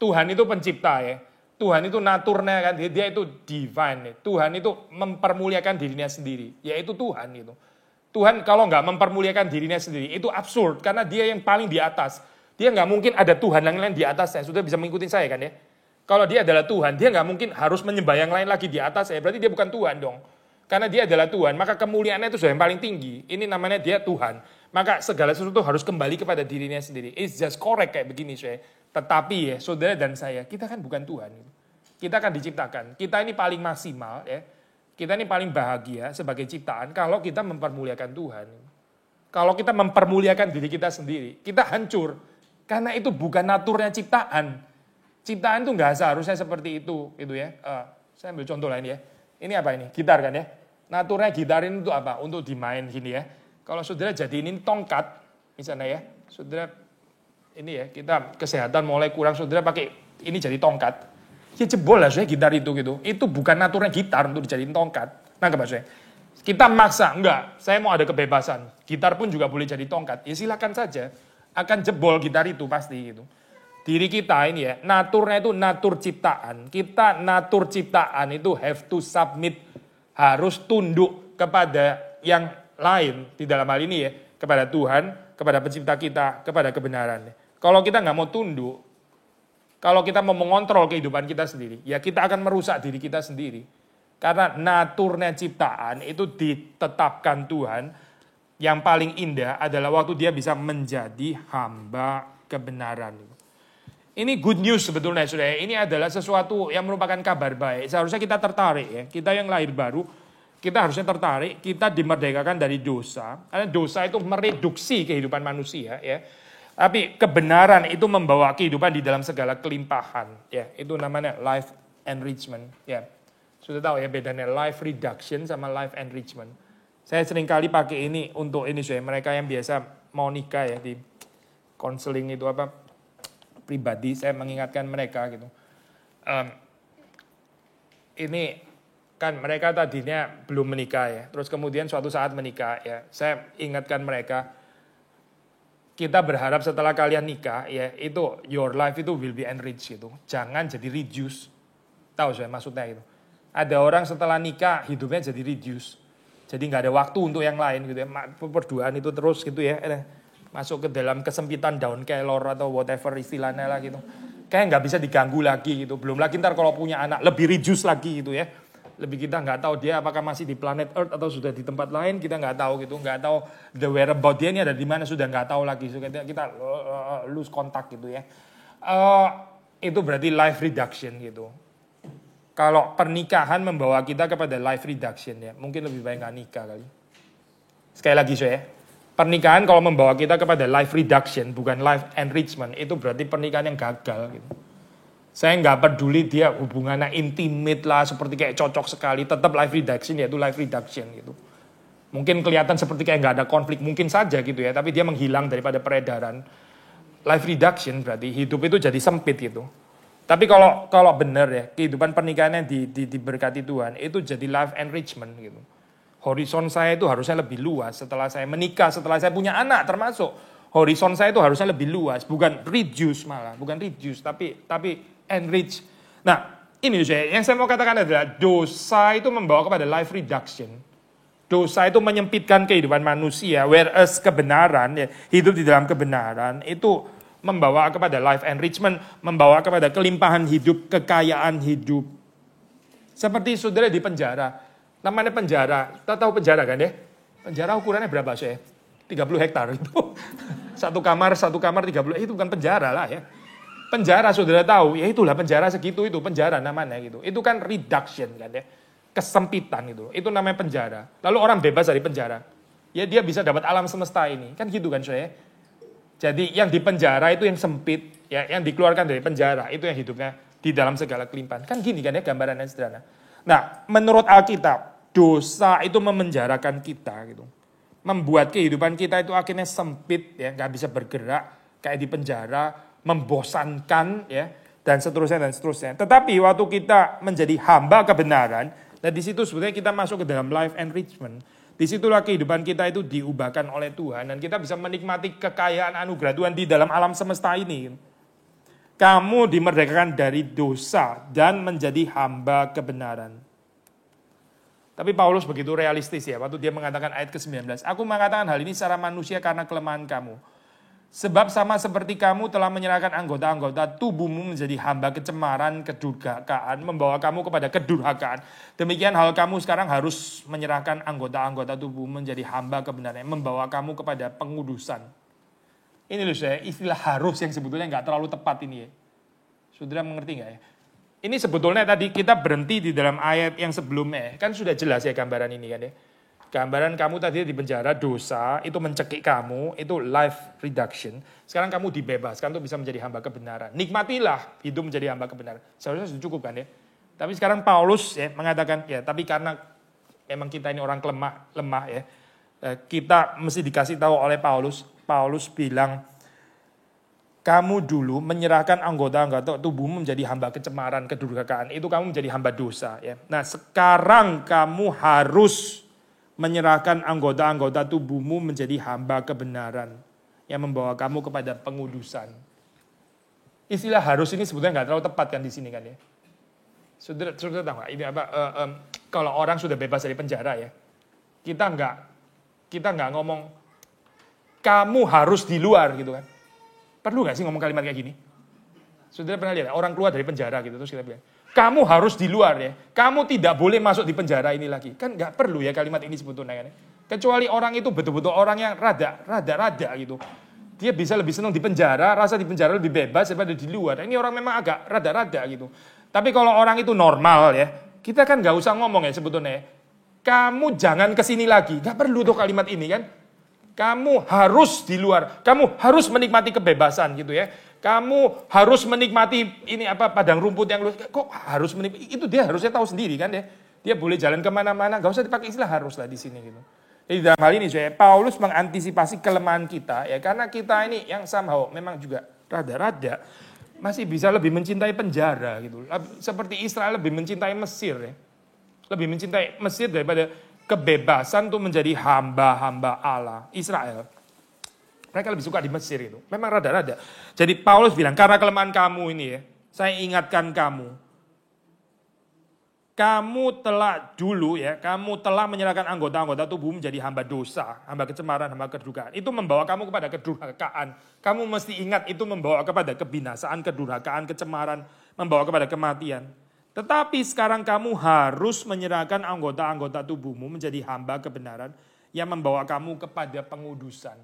Tuhan itu pencipta ya. Tuhan itu naturnya kan, dia itu divine. Tuhan itu mempermuliakan dirinya sendiri, yaitu Tuhan itu. Tuhan kalau nggak mempermuliakan dirinya sendiri, itu absurd, karena dia yang paling di atas. Dia nggak mungkin ada Tuhan yang lain di atasnya, sudah bisa mengikuti saya kan ya. Kalau dia adalah Tuhan, dia nggak mungkin harus menyembah yang lain lagi di atasnya, berarti dia bukan Tuhan dong. Karena dia adalah Tuhan, maka kemuliaannya itu sudah yang paling tinggi. Ini namanya dia Tuhan. Maka segala sesuatu harus kembali kepada dirinya sendiri. It's just correct kayak begini saya. Tetapi ya, saudara dan saya, kita kan bukan Tuhan. Kita kan diciptakan. Kita ini paling maksimal ya. Kita ini paling bahagia sebagai ciptaan kalau kita mempermuliakan Tuhan. Kalau kita mempermuliakan diri kita sendiri, kita hancur. Karena itu bukan naturnya ciptaan. Ciptaan itu nggak seharusnya seperti itu gitu ya. Saya ambil contoh lain ya. Ini apa ini? Gitar kan ya. Naturnya gitar ini untuk apa? Untuk dimain gini ya. Kalau saudara jadi ini tongkat, misalnya ya. Saudara ini ya, kita kesehatan mulai kurang, saudara pakai ini jadi tongkat. Ya jebol lah saya gitar itu gitu. Itu bukan naturnya gitar untuk dijadiin tongkat. Nangkep maksudnya? Kita maksa, enggak, saya mau ada kebebasan. Gitar pun juga boleh jadi tongkat. Ya silakan saja. Akan jebol gitar itu pasti gitu. Diri kita ini ya, naturnya itu natur ciptaan. Kita natur ciptaan itu have to submit. Harus tunduk kepada yang lain. Di dalam hal ini ya, kepada Tuhan, kepada pencipta kita, kepada kebenaran. Kalau kita nggak mau tunduk, kalau kita mau mengontrol kehidupan kita sendiri, ya kita akan merusak diri kita sendiri. Karena naturnya ciptaan itu ditetapkan Tuhan, yang paling indah adalah waktu dia bisa menjadi hamba kebenaran. Ini good news sebetulnya, saudara. Ini adalah sesuatu yang merupakan kabar baik. Seharusnya kita tertarik ya. Kita yang lahir baru, kita harusnya tertarik. Kita dimerdekakan dari dosa. Karena dosa itu mereduksi kehidupan manusia ya. Tapi kebenaran itu membawa kehidupan di dalam segala kelimpahan. Ya, itu namanya life enrichment. Ya, sudah tahu ya bedanya life reduction sama life enrichment. Saya sering kali pakai ini untuk ini saya mereka yang biasa mau nikah ya di konseling itu apa pribadi, saya mengingatkan mereka gitu. Ini kan mereka tadinya belum menikah ya, terus kemudian suatu saat menikah ya. Saya ingatkan mereka, kita berharap setelah kalian nikah ya, itu your life itu will be enriched gitu. Jangan jadi reduce. Tahu saya maksudnya itu. Ada orang setelah nikah hidupnya jadi reduce. Jadi nggak ada waktu untuk yang lain gitu ya. Perduaan itu terus gitu ya. Masuk ke dalam kesempitan daun kelor atau whatever istilahnya lah gitu. Kayak nggak bisa diganggu lagi gitu. Belum lagi ntar kalau punya anak lebih reduce lagi gitu ya. Lebih kita nggak tahu dia apakah masih di planet Earth atau sudah di tempat lain, kita nggak tahu gitu. Nggak tahu the whereabout dia ini ada di mana, sudah nggak tahu lagi. So, kita lose kontak gitu ya. Itu berarti life reduction gitu. Kalau pernikahan membawa kita kepada life reduction ya, mungkin lebih baik nggak nikah kali. Sekali lagi saya, pernikahan kalau membawa kita kepada life reduction, bukan life enrichment, itu berarti pernikahan yang gagal gitu. Saya nggak peduli dia hubungannya intimate lah, seperti kayak cocok sekali, tetap life reduction yaitu life reduction gitu. Mungkin kelihatan seperti kayak nggak ada konflik, mungkin saja gitu ya, tapi dia menghilang daripada peredaran. Life reduction berarti hidup itu jadi sempit gitu. Tapi kalau benar ya, kehidupan pernikahan yang diberkati Tuhan, itu jadi life enrichment gitu. Horizon saya itu harusnya lebih luas setelah saya menikah, setelah saya punya anak termasuk. Horizon saya itu harusnya lebih luas, bukan reduce malah, bukan reduce, tapi enrich. Nah, ini yang saya mau katakan adalah dosa itu membawa kepada life reduction. Dosa itu menyempitkan kehidupan manusia, whereas kebenaran, ya, hidup di dalam kebenaran, itu membawa kepada life enrichment, membawa kepada kelimpahan hidup, kekayaan hidup. Seperti saudara di penjara. Namanya penjara, kita tahu penjara kan ya? Penjara ukurannya berapa sih? 30 hektar itu. Satu kamar 30, itu bukan penjara lah ya. Penjara saudara tahu, ya itulah penjara segitu itu, penjara namanya gitu. Itu kan reduction kan ya. Kesempitan itu. Itu namanya penjara. Lalu orang bebas dari penjara. Ya dia bisa dapat alam semesta ini. Kan gitu kan saya. Jadi yang di penjara itu yang sempit, ya, yang dikeluarkan dari penjara itu yang hidupnya di dalam segala kelimpahan. Kan gini kan ya gambarannya sederhana. Nah, menurut Alkitab, dosa itu memenjarakan kita gitu. Membuat kehidupan kita itu akhirnya sempit, ya, nggak bisa bergerak, kayak di penjara, membosankan, ya, dan seterusnya dan seterusnya. Tetapi waktu kita menjadi hamba kebenaran, nah di situ sebenarnya kita masuk ke dalam life enrichment. Disitulah kehidupan kita itu diubahkan oleh Tuhan. Dan kita bisa menikmati kekayaan anugerah Tuhan di dalam alam semesta ini. Kamu dimerdekakan dari dosa dan menjadi hamba kebenaran. Tapi Paulus begitu realistis ya. Waktu dia mengatakan ayat ke-19. Aku mengatakan hal ini secara manusia karena kelemahan kamu. Sebab sama seperti kamu telah menyerahkan anggota-anggota tubuhmu menjadi hamba kecemaran, kedurhakaan, membawa kamu kepada kedurhakaan. Demikian hal kamu sekarang harus menyerahkan anggota-anggota tubuhmu menjadi hamba kebenaran, membawa kamu kepada pengudusan. Ini loh saya, istilah harus yang sebetulnya nggak terlalu tepat ini ya. Saudara mengerti nggak ya? Ini sebetulnya tadi kita berhenti di dalam ayat yang sebelumnya. Kan sudah jelas ya gambaran ini kan ya. Gambaran kamu tadi di penjara, dosa, itu mencekik kamu, itu life reduction. Sekarang kamu dibebaskan untuk bisa menjadi hamba kebenaran. Nikmatilah hidup menjadi hamba kebenaran. Seharusnya sudah cukup kan ya. Tapi sekarang Paulus ya mengatakan, ya tapi karena memang kita ini orang lemah ya. Kita mesti dikasih tahu oleh Paulus. Paulus bilang, kamu dulu menyerahkan anggota-anggota tubuhmu menjadi hamba kecemaran, kedurhakaan. Itu kamu menjadi hamba dosa ya. Nah sekarang kamu harus menyerahkan anggota-anggota tubuhmu menjadi hamba kebenaran yang membawa kamu kepada pengudusan. Istilah harus ini sebetulnya nggak terlalu tepat kan di sini kan ya. Saudara tahu nggak ini apa? Kalau orang sudah bebas dari penjara ya, kita nggak ngomong kamu harus di luar gitu kan. Perlu nggak sih ngomong kalimat kayak gini? Saudara pernah lihat orang keluar dari penjara gitu terus kita bilang, kamu harus di luar ya. Kamu tidak boleh masuk di penjara ini lagi. Kan nggak perlu ya kalimat ini sebetulnya kan. Kecuali orang itu betul-betul orang yang rada gitu. Dia bisa lebih senang di penjara, rasa di penjara lebih bebas daripada di luar. Ini orang memang agak rada gitu. Tapi kalau orang itu normal ya, kita kan nggak usah ngomong ya sebetulnya. Kamu jangan kesini lagi. Nggak perlu tuh kalimat ini kan. Kamu harus di luar. Kamu harus menikmati kebebasan gitu ya. Kamu harus menikmati ini apa padang rumput yang luas. Kok harus menikmati? Itu dia harusnya tahu sendiri kan ya. Dia boleh jalan kemana-mana. Gak usah dipakai istilah harus lah di sini gitu. Jadi dalam hal ini saya Paulus mengantisipasi kelemahan kita ya, karena kita ini yang somehow memang juga rada-rada masih bisa lebih mencintai penjara gitu. Seperti Israel lebih mencintai Mesir ya. Lebih mencintai Mesir daripada kebebasan untuk menjadi hamba-hamba Allah Israel. Mereka lebih suka di Mesir itu. Memang rada-rada. Jadi Paulus bilang, karena kelemahan kamu ini ya, saya ingatkan kamu. Kamu telah menyerahkan anggota-anggota tubuh menjadi hamba dosa, hamba kecemaran, hamba kedurhakaan. Itu membawa kamu kepada kedurhakaan. Kamu mesti ingat itu membawa kepada kebinasaan, kedurhakaan, kecemaran, membawa kepada kematian. Tetapi sekarang kamu harus menyerahkan anggota-anggota tubuhmu menjadi hamba kebenaran yang membawa kamu kepada pengudusan.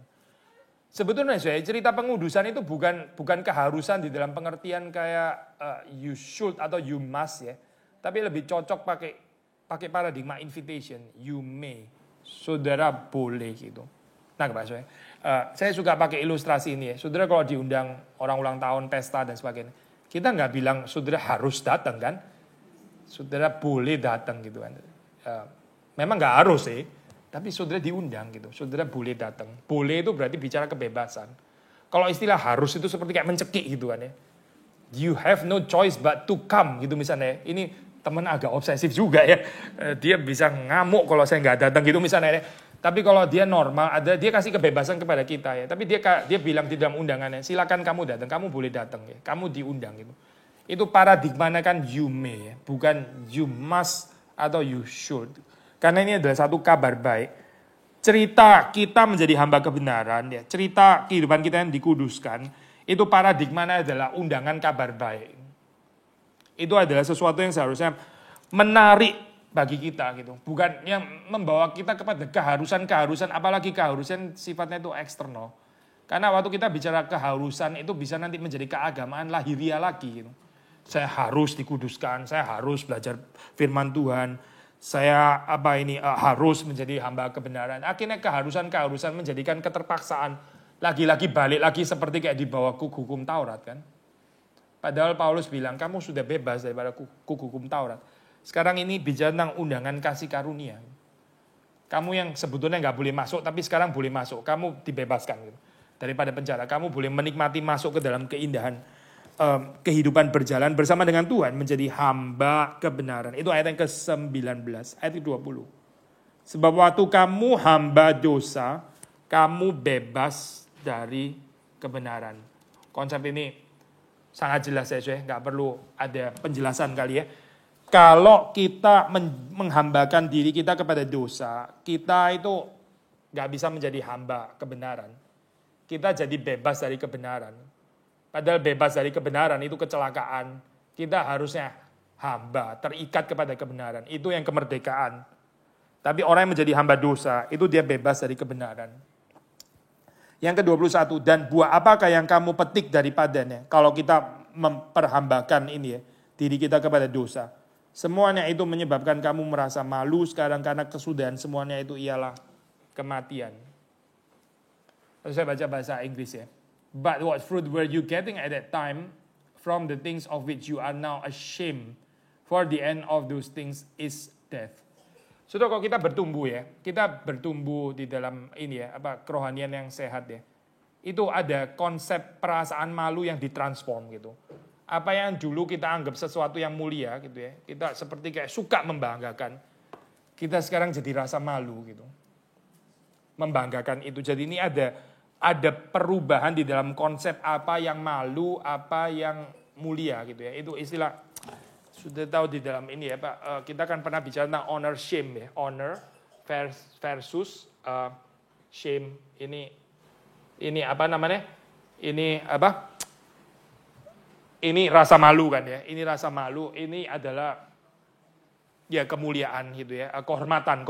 Sebetulnya saya cerita pengudusan itu bukan keharusan di dalam pengertian kayak you should atau you must ya. Tapi lebih cocok pakai paradigma invitation, you may, saudara boleh gitu. Nah, saya suka pakai ilustrasi ini ya. Saudara kalau diundang orang ulang tahun, pesta dan sebagainya, kita nggak bilang saudara harus datang kan, saudara boleh datang gitu kan. Memang nggak harus sih, tapi saudara diundang gitu, saudara boleh datang. Boleh itu berarti bicara kebebasan. Kalau istilah harus itu seperti kayak mencekik gitu kan ya. You have no choice but to come gitu misalnya. Ini teman agak obsesif juga ya. Dia bisa ngamuk kalau saya nggak datang gitu misalnya. Tapi kalau dia normal, dia kasih kebebasan kepada kita ya. Tapi dia bilang di dalam undangannya, silakan kamu datang, kamu boleh datang ya. Kamu diundang gitu. Itu paradigmanya kan you may ya, bukan you must atau you should. Karena ini adalah satu kabar baik. Cerita kita menjadi hamba kebenaran ya, cerita kehidupan kita yang dikuduskan, itu paradigmanya adalah undangan kabar baik. Itu adalah sesuatu yang seharusnya menarik bagi kita gitu. Bukan yang membawa kita kepada keharusan-keharusan, apalagi keharusan sifatnya itu eksternal. Karena waktu kita bicara keharusan itu bisa nanti menjadi keagamaan lahiriah lagi gitu. Saya harus dikuduskan, saya harus belajar firman Tuhan, saya harus menjadi hamba kebenaran. Akhirnya keharusan-keharusan menjadikan keterpaksaan. Lagi-lagi balik lagi seperti kayak di bawah hukum Taurat kan. Padahal Paulus bilang, kamu sudah bebas daripada hukum Taurat. Sekarang ini bicara tentang undangan kasih karunia. Kamu yang sebetulnya nggak boleh masuk, tapi sekarang boleh masuk. Kamu dibebaskan gitu. Daripada penjara. Kamu boleh menikmati masuk ke dalam keindahan kehidupan berjalan bersama dengan Tuhan. Menjadi hamba kebenaran. Itu ayat yang ke-19, ayat ke-20. Sebab waktu kamu hamba dosa, kamu bebas dari kebenaran. Konsep ini sangat jelas ya, nggak perlu ada penjelasan kali ya. Kalau kita menghambakan diri kita kepada dosa, kita itu nggak bisa menjadi hamba kebenaran. Kita jadi bebas dari kebenaran. Padahal bebas dari kebenaran itu kecelakaan. Kita harusnya hamba, terikat kepada kebenaran. Itu yang kemerdekaan. Tapi orang yang menjadi hamba dosa, itu dia bebas dari kebenaran. Yang ke-21, dan buah apakah yang kamu petik daripadanya? Kalau kita memperhambakan ini ya, diri kita kepada dosa. Semuanya itu menyebabkan kamu merasa malu sekarang karena kesudahan semuanya itu ialah kematian. Lalu saya baca bahasa Inggris ya. But what fruit were you getting at that time from the things of which you are now ashamed? For the end of those things is death. Sudah kalau kita bertumbuh ya, kita bertumbuh di dalam ini ya, kerohanian yang sehat ya. Itu ada konsep perasaan malu yang ditransform gitu. Apa yang dulu kita anggap sesuatu yang mulia gitu ya, kita seperti kayak suka membanggakan. Kita sekarang jadi rasa malu gitu. Membanggakan itu. Jadi ini ada perubahan di dalam konsep apa yang malu, apa yang mulia gitu ya. Itu istilah sudah tahu di dalam ini ya Pak, kita kan pernah bicara tentang honor shame ya, honor versus shame. Ini apa namanya? Ini rasa malu kan ya. Ini rasa malu, ini adalah ya kemuliaan gitu ya, kehormatan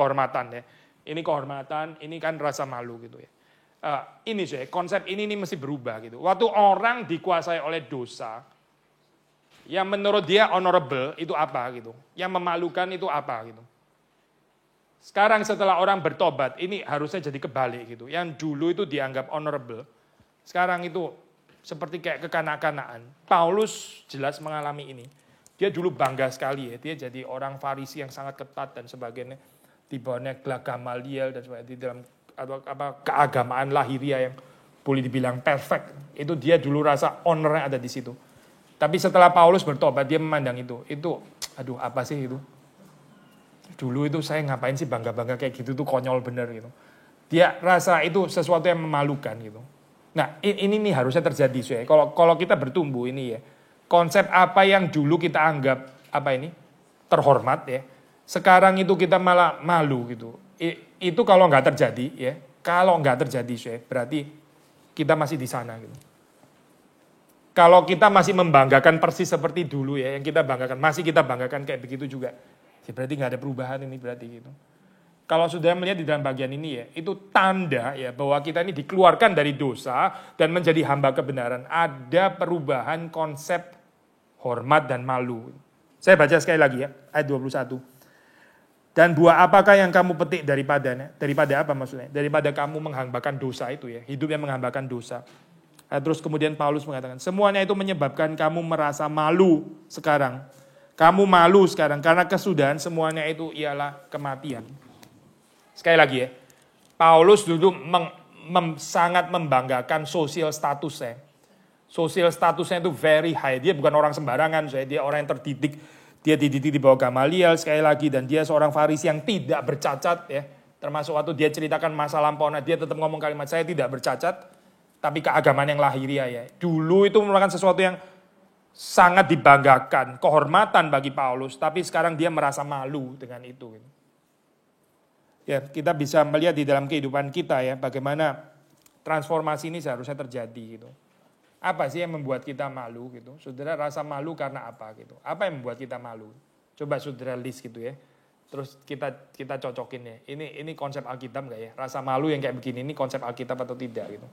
ya. Ini kehormatan, ini kan rasa malu gitu ya. Ini sih konsep ini mesti berubah gitu. Waktu orang dikuasai oleh dosa, yang menurut dia honorable itu apa gitu. Yang memalukan itu apa gitu. Sekarang setelah orang bertobat, ini harusnya jadi kebalik gitu. Yang dulu itu dianggap honorable, sekarang itu seperti kayak kekanak-kanakan. Paulus jelas mengalami ini. Dia dulu bangga sekali ya, dia jadi orang Farisi yang sangat ketat dan sebagainya. di bawahnya Gamaliel dan sebagainya, di dalam atau keagamaan lahiriah yang boleh dibilang perfect. Itu dia dulu rasa honornya ada di situ. Tapi setelah Paulus bertobat, dia memandang itu aduh apa sih itu? Dulu itu saya ngapain sih bangga-bangga kayak gitu tuh konyol bener gitu. Dia rasa itu sesuatu yang memalukan gitu. Nah ini nih harusnya terjadi saya. Kalau kita bertumbuh ini ya, konsep apa yang dulu kita anggap terhormat ya, sekarang itu kita malah malu gitu. Itu kalau nggak terjadi ya, kalau nggak terjadi saya, berarti kita masih di sana gitu. Kalau kita masih membanggakan persis seperti dulu ya, yang kita banggakan, masih kita banggakan kayak begitu juga, ya berarti nggak ada perubahan ini berarti gitu. Kalau sudah melihat di dalam bagian ini ya, itu tanda ya bahwa kita ini dikeluarkan dari dosa dan menjadi hamba kebenaran. Ada perubahan konsep hormat dan malu. Saya baca sekali lagi ya, ayat 21. Dan buah apakah yang kamu petik daripadanya? Daripada apa maksudnya? Daripada kamu menghambakan dosa itu ya, hidup yang menghambakan dosa. Terus kemudian Paulus mengatakan, semuanya itu menyebabkan kamu merasa malu sekarang. Kamu malu sekarang karena kesudahan semuanya itu ialah kematian. Sekali lagi ya, Paulus dulu sangat membanggakan sosial statusnya. Sosial statusnya itu very high. Dia bukan orang sembarangan, dia orang yang terdidik. Dia dididik di bawah Gamaliel sekali lagi, dan dia seorang Farisi yang tidak bercacat ya. Termasuk waktu dia ceritakan masa lampaunya, dia tetap ngomong kalimat saya tidak bercacat. Tapi keagamaan yang lahiriah ya. Dulu itu merupakan sesuatu yang sangat dibanggakan, kehormatan bagi Paulus. Tapi sekarang dia merasa malu dengan itu. Ya, kita bisa melihat di dalam kehidupan kita ya, bagaimana transformasi ini seharusnya terjadi gitu. Apa sih yang membuat kita malu gitu? Saudara rasa malu karena apa gitu? Apa yang membuat kita malu? Coba saudara list gitu ya. Terus kita cocokin ya. Ini konsep Alkitab nggak ya? Rasa malu yang kayak begini ini konsep Alkitab atau tidak gitu?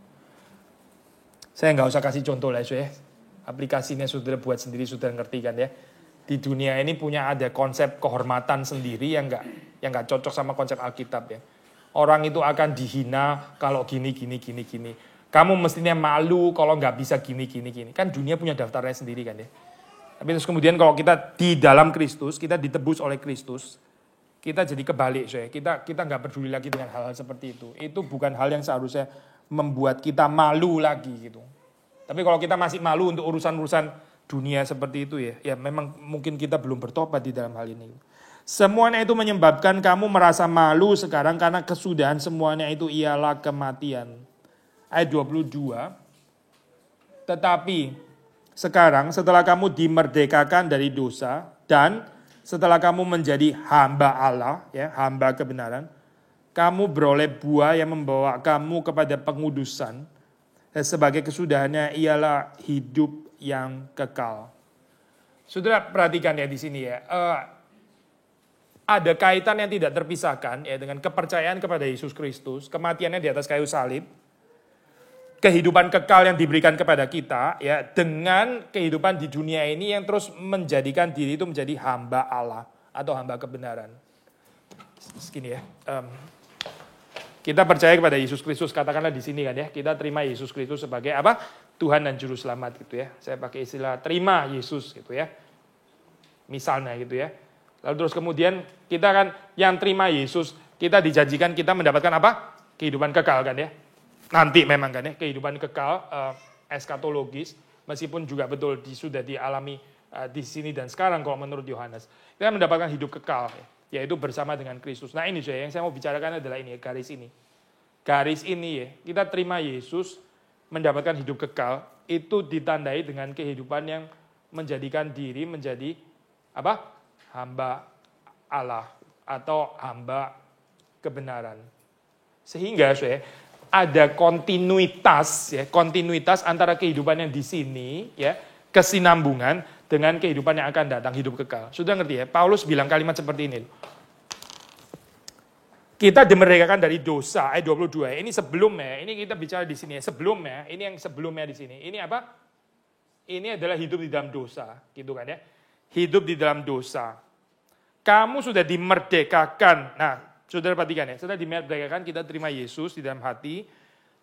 Saya nggak usah kasih contoh lah ya. Aplikasinya saudara buat sendiri, saudara ngerti kan ya. Di dunia ini punya ada konsep kehormatan sendiri yang nggak cocok sama konsep Alkitab ya. Orang itu akan dihina kalau gini. Kamu mestinya malu kalau nggak bisa gini. Kan dunia punya daftarnya sendiri kan ya. Tapi terus kemudian kalau kita di dalam Kristus, kita ditebus oleh Kristus, kita jadi kebalik saya. Kita nggak peduli lagi dengan hal-hal seperti itu. Itu bukan hal yang seharusnya membuat kita malu lagi gitu. Tapi kalau kita masih malu untuk urusan-urusan dunia seperti itu ya memang mungkin kita belum bertobat di dalam hal ini. Semuanya itu menyebabkan kamu merasa malu sekarang karena kesudahan semuanya itu ialah kematian. Ayat 22. Tetapi sekarang setelah kamu dimerdekakan dari dosa dan setelah kamu menjadi hamba Allah, ya, hamba kebenaran, kamu beroleh buah yang membawa kamu kepada pengudusan. Sebagai kesudahannya ialah hidup yang kekal. Saudara perhatikan ya di sini ya. Ada kaitan yang tidak terpisahkan ya dengan kepercayaan kepada Yesus Kristus, kematiannya di atas kayu salib, kehidupan kekal yang diberikan kepada kita ya, dengan kehidupan di dunia ini yang terus menjadikan diri itu menjadi hamba Allah atau hamba kebenaran. Segini ya. Kita percaya kepada Yesus Kristus, katakanlah di sini kan ya, kita terima Yesus Kristus sebagai apa? Tuhan dan Juru Selamat gitu ya. Saya pakai istilah terima Yesus gitu ya. Misalnya gitu ya. Lalu terus kemudian kita kan yang terima Yesus, kita dijanjikan kita mendapatkan apa? Kehidupan kekal kan ya. Nanti memang kan ya, kehidupan kekal eskatologis, meskipun juga betul sudah dialami di sini dan sekarang kalau menurut Yohanes. Kita mendapatkan hidup kekal ya, yaitu bersama dengan Kristus. Nah ini yang saya mau bicarakan adalah ini, garis ini. Garis ini ya, kita terima Yesus, mendapatkan hidup kekal, itu ditandai dengan kehidupan yang menjadikan diri menjadi apa? Hamba Allah atau hamba kebenaran. Sehingga ada kontinuitas ya, kontinuitas antara kehidupan yang di sini ya, kesinambungan dengan kehidupan yang akan datang, hidup kekal. Sudah ngerti ya? Paulus bilang kalimat seperti ini. Kita dimerdekakan dari dosa, ayat 22. Ini sebelumnya, ini kita bicara di sini ya, sebelumnya, ini yang sebelumnya di sini. Ini apa? Ini adalah hidup di dalam dosa, gitu kan ya. Hidup di dalam dosa. Kamu sudah dimerdekakan. Nah, saudara perhatikan ya, sudah dimerdekakan, kita terima Yesus di dalam hati.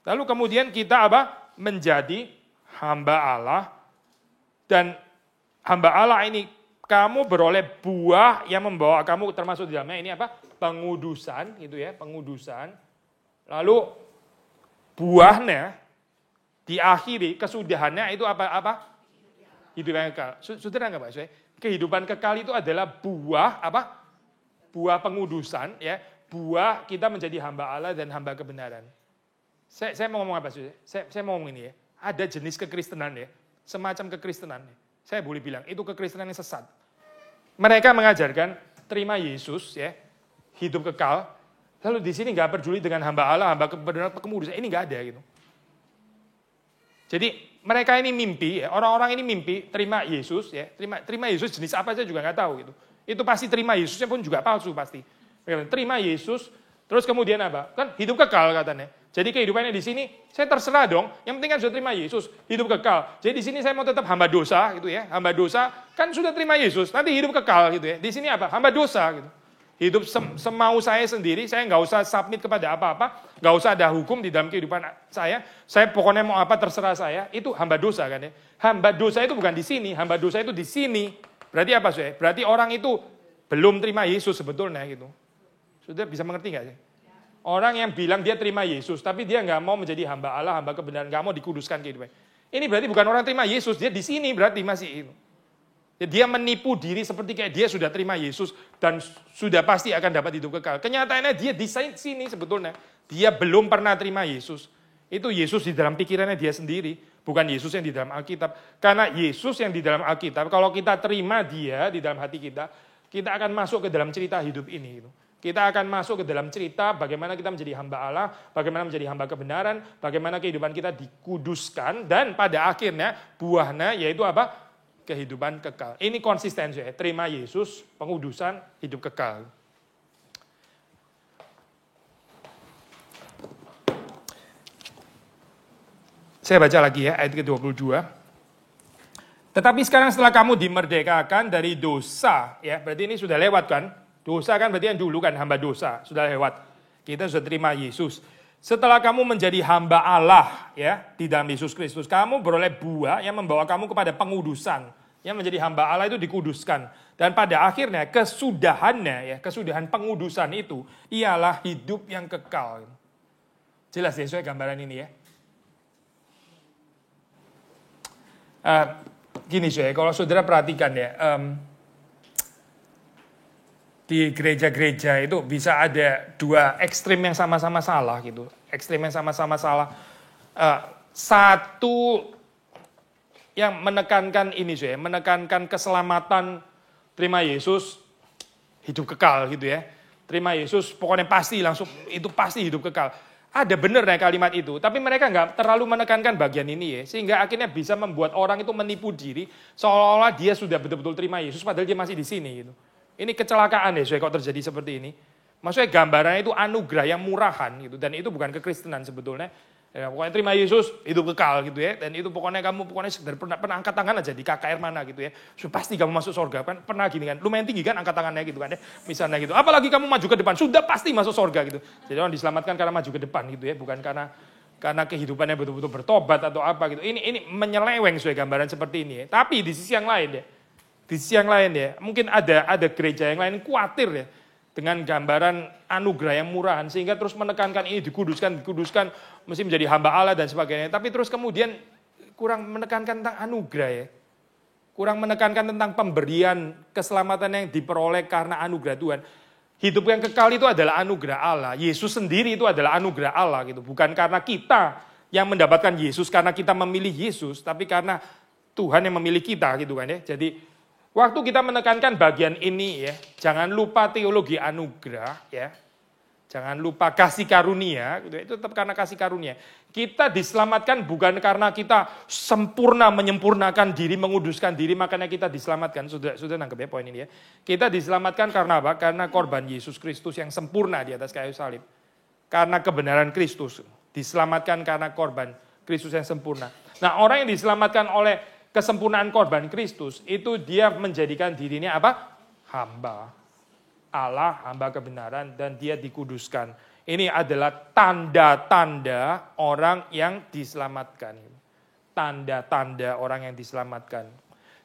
Lalu kemudian kita apa? Menjadi hamba Allah. Dan hamba Allah ini, kamu beroleh buah yang membawa kamu termasuk di dalamnya ini apa? pengudusan, gitu ya, pengudusan. Lalu buahnya diakhiri, kesudahannya itu apa? Hidup yang kekal. Saudara nggak Pak? Kehidupan kekal itu adalah buah apa? Buah pengudusan, ya. Buah kita menjadi hamba Allah dan hamba kebenaran. Saya mau ngomong apa sih? Saya mau ngomong ini ya. Ada jenis kekristenan ya, semacam kekristenan. Saya boleh bilang itu kekristenan yang sesat. Mereka mengajarkan terima Yesus ya, hidup kekal. Lalu di sini nggak peduli dengan hamba Allah, hamba kebenaran, kemudian ini nggak ada gitu. Jadi mereka ini mimpi, ya, orang-orang ini mimpi terima Yesus ya, terima Yesus jenis apa saya juga nggak tahu gitu. Itu pasti terima Yesusnya pun juga palsu pasti. Terima Yesus, terus kemudian apa? Kan hidup kekal katanya. Jadi kehidupannya di sini, saya terserah dong. Yang penting kan sudah terima Yesus, hidup kekal. Jadi di sini saya mau tetap hamba dosa gitu ya, hamba dosa kan sudah terima Yesus, nanti hidup kekal gitu ya. Di sini apa? Hamba dosa gitu. Hidup semau saya sendiri, saya nggak usah submit kepada apa-apa, nggak usah ada hukum di dalam kehidupan saya pokoknya mau apa terserah saya, itu hamba dosa kan ya. Hamba dosa itu bukan di sini, hamba dosa itu di sini. Berarti apa sih? Berarti orang itu belum terima Yesus sebetulnya gitu. Sudah bisa mengerti nggak sih? Orang yang bilang dia terima Yesus, tapi dia nggak mau menjadi hamba Allah, hamba kebenaran, nggak mau dikuduskan kehidupannya. Ini berarti bukan orang terima Yesus, dia di sini berarti masih itu. Dia menipu diri seperti kayak dia sudah terima Yesus dan sudah pasti akan dapat hidup kekal. Kenyataannya dia di sini sebetulnya. Dia belum pernah terima Yesus. Itu Yesus di dalam pikirannya dia sendiri. Bukan Yesus yang di dalam Alkitab. Karena Yesus yang di dalam Alkitab, kalau kita terima dia di dalam hati kita akan masuk ke dalam cerita hidup ini. Kita akan masuk ke dalam cerita bagaimana kita menjadi hamba Allah, bagaimana menjadi hamba kebenaran, bagaimana kehidupan kita dikuduskan, dan pada akhirnya buahnya yaitu apa? Kehidupan kekal. Ini konsistensi ya. Terima Yesus, pengudusan, hidup kekal. Saya baca lagi ya, ayat ke-22. Tetapi sekarang setelah kamu dimerdekakan dari dosa, ya berarti ini sudah lewat kan? Dosa kan berarti yang dulu kan, hamba dosa, sudah lewat. Kita sudah terima Yesus. Setelah kamu menjadi hamba Allah ya di dalam Yesus Kristus, kamu beroleh buah yang membawa kamu kepada pengudusan. Yang menjadi hamba Allah itu dikuduskan. Dan pada akhirnya kesudahannya ya, kesudahan pengudusan itu ialah hidup yang kekal. Jelas ya soal gambaran ini ya. Gini soal, kalau saudara perhatikan ya, di gereja-gereja itu bisa ada dua ekstrim yang sama-sama salah gitu. Ekstrim yang sama-sama salah. Satu yang menekankan ini ya, menekankan keselamatan, terima Yesus, hidup kekal gitu ya. Terima Yesus, pokoknya pasti langsung, itu pasti hidup kekal. Ada benar ya kalimat itu, tapi mereka nggak terlalu menekankan bagian ini ya. Sehingga akhirnya bisa membuat orang itu menipu diri, seolah-olah dia sudah betul-betul terima Yesus, padahal dia masih di sini gitu. Ini kecelakaan ya, kok terjadi seperti ini. Maksudnya gambarannya itu anugerah yang murahan gitu, dan itu bukan kekristenan sebetulnya. Ya, pokoknya terima Yesus, hidup kekal gitu ya. Dan itu pokoknya kamu sekedar pernah angkat tangan aja di KKR mana gitu ya. So, pasti kamu masuk surga kan. Pernah gini kan, lumayan tinggi kan angkat tangannya gitu kan ya. Misalnya gitu. Apalagi kamu maju ke depan, sudah pasti masuk surga gitu. Jadi orang diselamatkan karena maju ke depan gitu ya, bukan karena kehidupannya betul-betul bertobat atau apa gitu. Ini menyeleweng sesuai gambaran seperti ini ya. Tapi di sisi yang lain ya, mungkin ada gereja yang lain khawatir ya dengan gambaran anugerah yang murahan, sehingga terus menekankan ini dikuduskan, mesti menjadi hamba Allah dan sebagainya. Tapi terus kemudian kurang menekankan tentang anugerah ya. Kurang menekankan tentang pemberian keselamatan yang diperoleh karena anugerah Tuhan. Hidup yang kekal itu adalah anugerah Allah. Yesus sendiri itu adalah anugerah Allah gitu. Bukan karena kita yang mendapatkan Yesus, karena kita memilih Yesus, tapi karena Tuhan yang memilih kita gitu kan ya. Jadi waktu kita menekankan bagian ini ya, jangan lupa teologi anugerah ya. Jangan lupa kasih karunia, gitu. Itu tetap karena kasih karunia. Kita diselamatkan bukan karena kita sempurna menyempurnakan diri, menguduskan diri, makanya kita diselamatkan. Sudah nangkep ya poin ini ya. Kita diselamatkan karena apa? Karena korban Yesus Kristus yang sempurna di atas kayu salib. Karena kebenaran Kristus. Diselamatkan karena korban Kristus yang sempurna. Nah, orang yang diselamatkan oleh kesempurnaan korban Kristus, itu dia menjadikan dirinya apa? Hamba Allah, hamba kebenaran, dan dia dikuduskan. Ini adalah tanda-tanda orang yang diselamatkan. Tanda-tanda orang yang diselamatkan.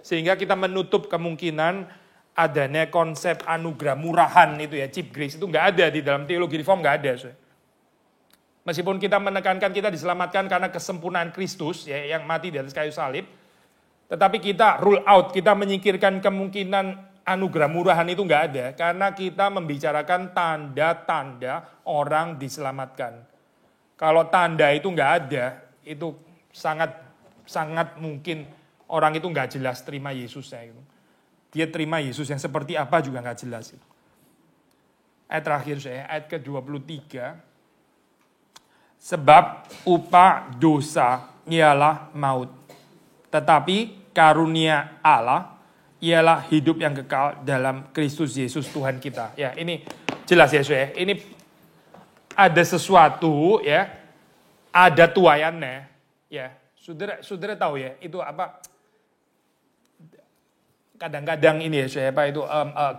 Sehingga kita menutup kemungkinan adanya konsep anugerah murahan itu ya, cheap grace itu nggak ada di dalam teologi reform, nggak ada. Meskipun kita menekankan kita diselamatkan karena kesempurnaan Kristus ya, yang mati di atas kayu salib, tetapi kita rule out, kita menyingkirkan kemungkinan anugerah murahan itu nggak ada, karena kita membicarakan tanda-tanda orang diselamatkan. Kalau tanda itu nggak ada, itu sangat mungkin orang itu nggak jelas terima Yesusnya gitu. Dia terima Yesus yang seperti apa juga nggak jelas. Ayat terakhir ayat ke-23. Sebab upah dosa ialah maut. Tetapi karunia Allah ialah hidup yang kekal dalam Kristus Yesus Tuhan kita. Ya, ini jelas ya, Ini ada sesuatu ya, ada tuayannya. Ya, saudara tahu ya, itu apa? Kadang-kadang ini ya,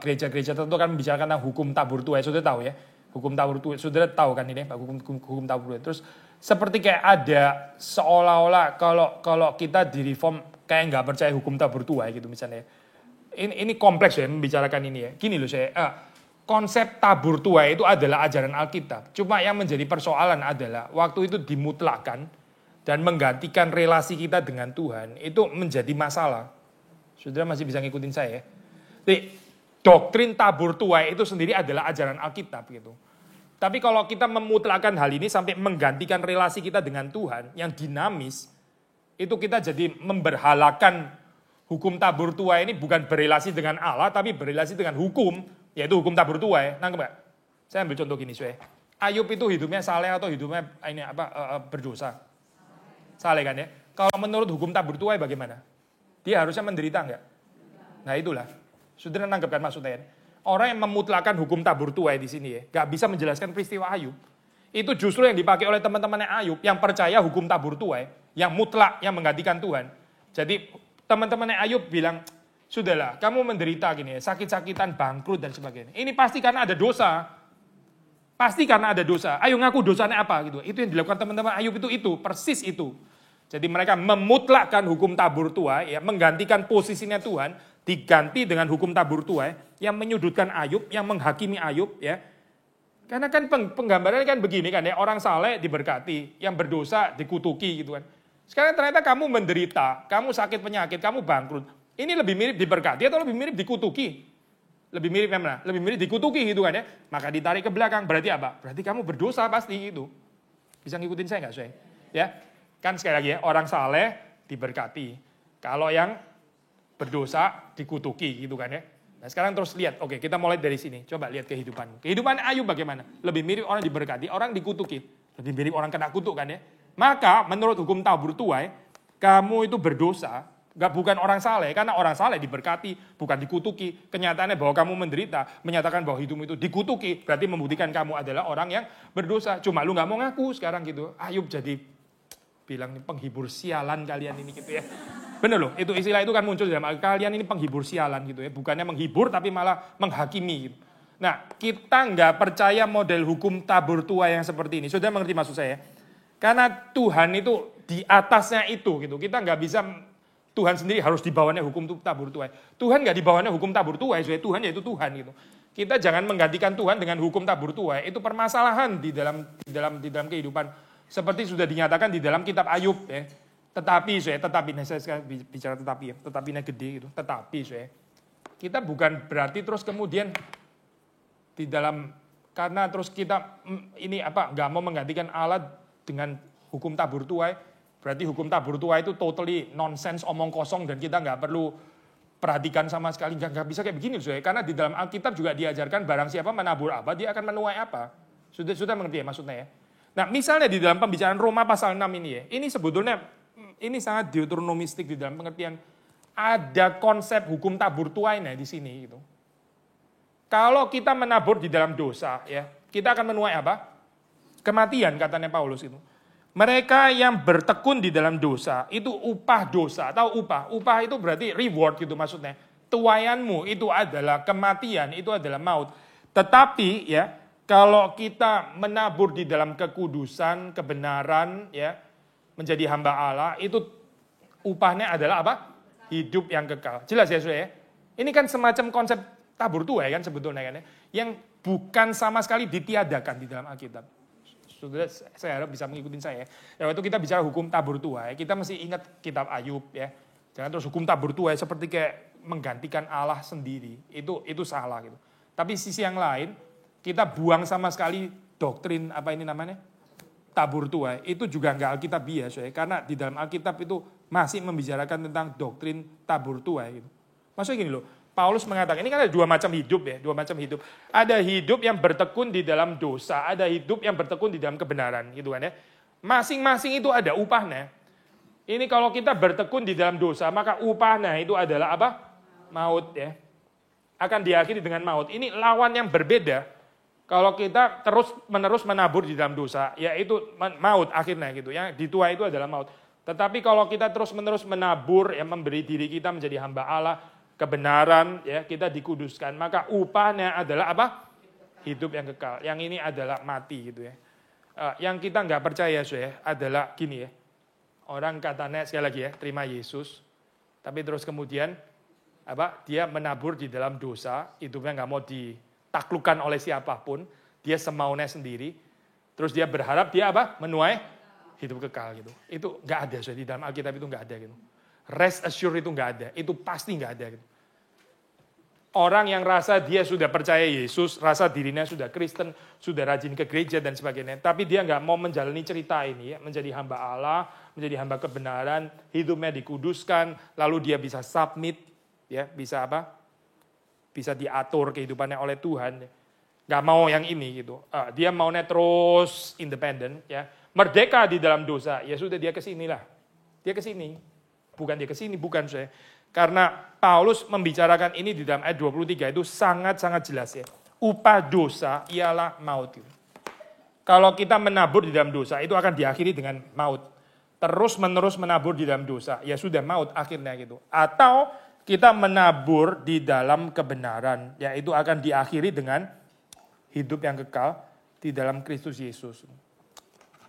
gereja-gereja tertentu kan membicarakan tentang hukum tabur tuai, saudara tahu ya, hukum tabur tuai, saudara tahu kan ini, hukum tabur tuai. Terus seperti kayak ada seolah-olah kalau kita di reform kayak nggak percaya hukum tabur tuai gitu misalnya. Ini kompleks ya membicarakan ini ya. Gini loh konsep tabur tuai itu adalah ajaran Alkitab. Cuma yang menjadi persoalan adalah waktu itu dimutlakkan dan menggantikan relasi kita dengan Tuhan itu menjadi masalah. Saudara masih bisa ngikutin saya. Jadi, doktrin tabur tuai itu sendiri adalah ajaran Alkitab gitu. Tapi kalau kita memutlakkan hal ini sampai menggantikan relasi kita dengan Tuhan yang dinamis, itu kita jadi memberhalakan hukum tabur tuai ini bukan berrelasi dengan Allah, tapi berrelasi dengan hukum, yaitu hukum tabur tuai. Nangkep gak? Saya ambil contoh gini, Ayub itu hidupnya saleh atau hidupnya berdosa? Saleh kan ya? Kalau menurut hukum tabur tuai bagaimana? Dia harusnya menderita enggak? Nah itulah. Saudara nangkep kan maksudnya? Orang yang memutlakkan hukum tabur tuai di sini ya, enggak bisa menjelaskan peristiwa Ayub. Itu justru yang dipakai oleh teman-temannya Ayub yang percaya hukum tabur tuai, yang mutlak, yang menggantikan Tuhan. Jadi teman-temannya Ayub bilang, sudahlah, kamu menderita gini ya, sakit-sakitan, bangkrut dan sebagainya. Ini pasti karena ada dosa. Pasti karena ada dosa. Ayo ngaku dosanya apa gitu. Itu yang dilakukan teman-teman Ayub itu, persis itu. Jadi mereka memutlakkan hukum tabur tuai, ya, menggantikan posisinya Tuhan, diganti dengan hukum tabur tuai, yang menyudutkan Ayub, yang menghakimi Ayub, ya. Karena kan penggambarannya kan begini kan ya, orang saleh diberkati, yang berdosa dikutuki gitu kan. Sekarang ternyata kamu menderita, kamu sakit penyakit, kamu bangkrut. Ini lebih mirip diberkati atau lebih mirip dikutuki? Lebih mirip yang mana? Lebih mirip dikutuki gitu kan ya. Maka ditarik ke belakang, berarti apa? Berarti kamu berdosa pasti gitu. Bisa ngikutin saya nggak, Ya. Kan sekali lagi ya, orang saleh diberkati. Kalau yang berdosa dikutuki gitu kan ya. Nah sekarang terus lihat, oke kita mulai dari sini. Coba lihat kehidupanmu. Kehidupan Ayub bagaimana? Lebih mirip orang diberkati, orang dikutuki. Lebih mirip orang kena kutuk kan ya. Maka menurut hukum tabur tuai, kamu itu berdosa, bukan orang saleh. Karena orang saleh diberkati, bukan dikutuki. Kenyataannya bahwa kamu menderita, menyatakan bahwa hidupmu itu dikutuki. Berarti membuktikan kamu adalah orang yang berdosa. Cuma lu gak mau ngaku sekarang gitu. Ayub jadi bilang penghibur sialan kalian ini gitu ya. Bener loh, itu istilah itu kan muncul dalam kalian ini penghibur sialan gitu ya. Bukannya menghibur tapi malah menghakimi gitu. Nah, kita nggak percaya model hukum tabur tuai yang seperti ini. Sudah mengerti maksud saya? Karena Tuhan itu di atasnya itu gitu. Kita nggak bisa, Tuhan sendiri harus di bawahnya hukum tabur tuai. Tuhan nggak di bawahnya hukum tabur tuai, Tuhan yaitu Tuhan gitu. Kita jangan menggantikan Tuhan dengan hukum tabur tuai. Itu permasalahan di dalam kehidupan. Seperti sudah dinyatakan di dalam kitab Ayub ya. Tetapi saya sekarang bicara tetapi ya, tetapinya gede gitu. Tetapi kita bukan berarti terus kemudian di dalam karena terus kita nggak mau menggantikan Allah dengan hukum tabur tuai. Berarti hukum tabur tuai itu totally nonsense, omong kosong dan kita nggak perlu perhatikan sama sekali. Nggak bisa kayak begini karena di dalam Alkitab juga diajarkan barang siapa menabur apa dia akan menuai apa. Sudah mengerti ya maksudnya ya. Nah, misalnya di dalam pembicaraan Roma pasal 6 ini ya, ini sebetulnya ini sangat deuteronomistik di dalam pengertian ada konsep hukum tabur tuainya di sini gitu. Kalau kita menabur di dalam dosa ya, kita akan menuai apa? Kematian katanya Paulus itu. Mereka yang bertekun di dalam dosa itu upah dosa, tahu upah? Upah itu berarti reward gitu maksudnya. Tuaianmu itu adalah kematian, itu adalah maut. Tetapi ya, kalau kita menabur di dalam kekudusan, kebenaran, ya menjadi hamba Allah, itu upahnya adalah apa? Hidup yang kekal. Jelas ya, saudara ya? Ini kan semacam konsep tabur tuai kan sebetulnya kan ya. Yang bukan sama sekali ditiadakan di dalam Alkitab. Saudara, saya harap bisa mengikuti saya. Ya, waktu kita bicara hukum tabur tuai, kita mesti ingat kitab Ayub ya. Jangan terus hukum tabur tuai seperti kayak menggantikan Allah sendiri. Itu salah gitu. Tapi sisi yang lain, kita buang sama sekali doktrin apa ini namanya? Tabur tuai. Itu juga enggak Alkitabiah, karena di dalam Alkitab itu masih membicarakan tentang doktrin tabur tuai gitu. Maksudnya gini loh, Paulus mengatakan, ini kan ada dua macam hidup ya, dua macam hidup. Ada hidup yang bertekun di dalam dosa, ada hidup yang bertekun di dalam kebenaran, gitu kan ya. Masing-masing itu ada upahnya. Ini kalau kita bertekun di dalam dosa, maka upahnya itu adalah apa? Maut ya. Akan diakhiri dengan maut. Ini lawan yang berbeda. Kalau kita terus-menerus menabur di dalam dosa, yaitu maut akhirnya gitu. Yang dituai itu adalah maut. Tetapi kalau kita terus-menerus menabur, yang memberi diri kita menjadi hamba Allah, kebenaran, ya kita dikuduskan, maka upahnya adalah apa? Hidup yang kekal. Yang ini adalah mati gitu ya. Yang kita nggak percaya adalah gini ya. Orang katanya sekali lagi ya, terima Yesus, tapi terus kemudian apa? Dia menabur di dalam dosa, hidupnya nggak mau ditaklukkan oleh siapapun, dia semaunya sendiri. Terus dia berharap dia apa? Menuai hidup kekal gitu. Itu nggak ada di dalam Alkitab, itu nggak ada gitu. Rest assured itu nggak ada, itu pasti nggak ada gitu. Orang yang rasa dia sudah percaya Yesus, rasa dirinya sudah Kristen, sudah rajin ke gereja dan sebagainya, tapi dia nggak mau menjalani cerita ini ya, menjadi hamba Allah, menjadi hamba kebenaran, hidupnya dikuduskan, lalu dia bisa submit, ya bisa apa? Bisa diatur kehidupannya oleh Tuhan. Nggak mau yang ini gitu. Dia maunya terus independen, ya, merdeka di dalam dosa. Ya sudah, dia kesinilah, dia kesini, bukan dia kesini, bukan saya. Karena Paulus membicarakan ini di dalam ayat 23 itu sangat-sangat jelas ya. Upah dosa ialah maut. Kalau kita menabur di dalam dosa itu akan diakhiri dengan maut. Terus-menerus menabur di dalam dosa, ya sudah maut akhirnya gitu. Atau kita menabur di dalam kebenaran, yaitu akan diakhiri dengan hidup yang kekal di dalam Kristus Yesus.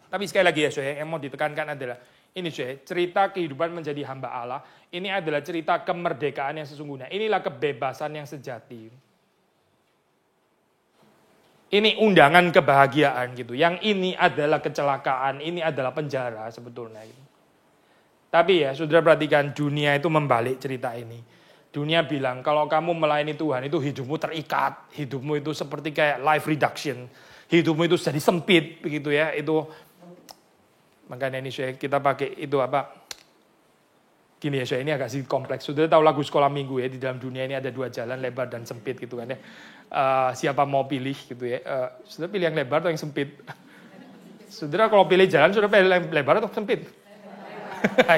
Tapi sekali lagi ya yang mau ditekankan adalah ini cerita kehidupan menjadi hamba Allah, ini adalah cerita kemerdekaan yang sesungguhnya. Inilah kebebasan yang sejati. Ini undangan kebahagiaan gitu. Yang ini adalah kecelakaan, ini adalah penjara sebetulnya. Gitu. Tapi ya, saudara perhatikan, dunia itu membalik cerita ini. Dunia bilang, kalau kamu melayani Tuhan itu hidupmu terikat, hidupmu itu seperti kayak life reduction, hidupmu itu jadi sempit, begitu ya. Itu makanya ini kita pakai itu apa? Gini ya, ini agak sedikit kompleks. Sudah tahu lagu sekolah minggu ya, di dalam dunia ini ada dua jalan, lebar dan sempit gitu kan ya. Siapa mau pilih gitu ya. Sudah pilih yang lebar atau yang sempit? Saudara kalau pilih jalan, sudah pilih yang lebar atau sempit?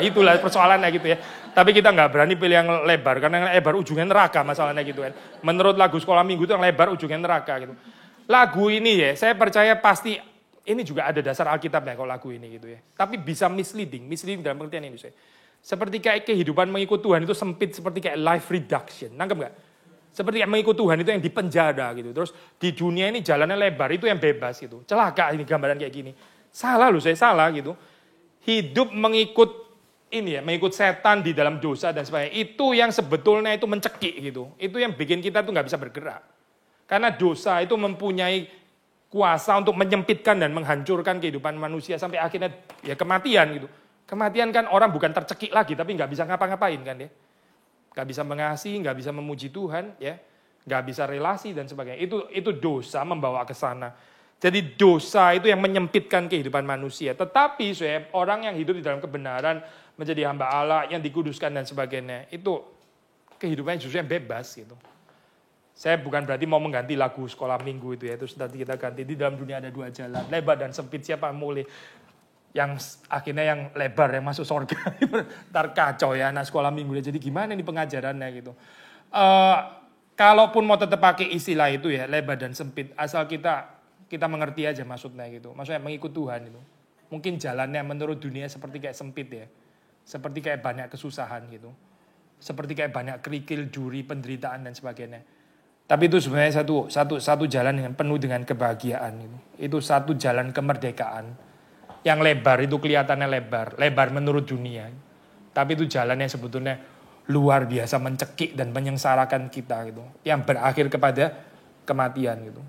Itulah persoalannya gitu ya. Tapi kita nggak berani pilih yang lebar, karena yang lebar ujungnya neraka masalahnya gitu kan. Menurut lagu sekolah minggu itu yang lebar ujungnya neraka gitu. Lagu ini ya, saya percaya pasti ini juga ada dasar Alkitabnya kalau lagu ini gitu ya. Tapi bisa misleading dalam pengertian ini. Seperti kayak kehidupan mengikut Tuhan itu sempit, seperti kayak life reduction. Nangkep nggak? Seperti kayak mengikut Tuhan itu yang di penjara gitu. Terus di dunia ini jalannya lebar, itu yang bebas gitu. Celaka ini gambaran kayak gini. Salah loh, saya salah gitu. Hidup mengikut ini ya, mengikut setan di dalam dosa dan sebagainya. Itu yang sebetulnya itu mencekik gitu. Itu yang bikin kita tuh nggak bisa bergerak. Karena dosa itu mempunyai kuasa untuk menyempitkan dan menghancurkan kehidupan manusia sampai akhirnya ya kematian gitu. Kematian kan orang bukan tercekik lagi, tapi nggak bisa ngapa-ngapain kan ya. Nggak bisa mengasihi, nggak bisa memuji Tuhan, ya, nggak bisa relasi dan sebagainya. Itu dosa membawa ke sana. Jadi dosa itu yang menyempitkan kehidupan manusia. Tetapi orang yang hidup di dalam kebenaran, menjadi hamba Allah, yang dikuduskan dan sebagainya, itu kehidupannya justru yang bebas gitu. Saya bukan berarti mau mengganti lagu sekolah minggu itu ya, terus nanti kita ganti di dalam dunia ada dua jalan, lebar dan sempit, siapa yang mulai? Yang akhirnya yang lebar yang masuk surga, ntar kacau ya anak sekolah minggu. Jadi gimana ini pengajarannya gitu. Kalaupun mau tetap pakai istilah itu ya, lebar dan sempit, asal kita mengerti aja maksudnya gitu. Maksudnya mengikut Tuhan itu. Mungkin jalannya menurut dunia seperti kayak sempit ya. Seperti kayak banyak kesusahan gitu. Seperti kayak banyak kerikil, duri, penderitaan dan sebagainya. Tapi itu sebenarnya satu jalan yang penuh dengan kebahagiaan gitu. Itu satu jalan kemerdekaan. Yang lebar itu kelihatannya lebar menurut dunia. Tapi itu jalan yang sebetulnya luar biasa mencekik dan menyengsarakan kita gitu, yang berakhir kepada kematian gitu.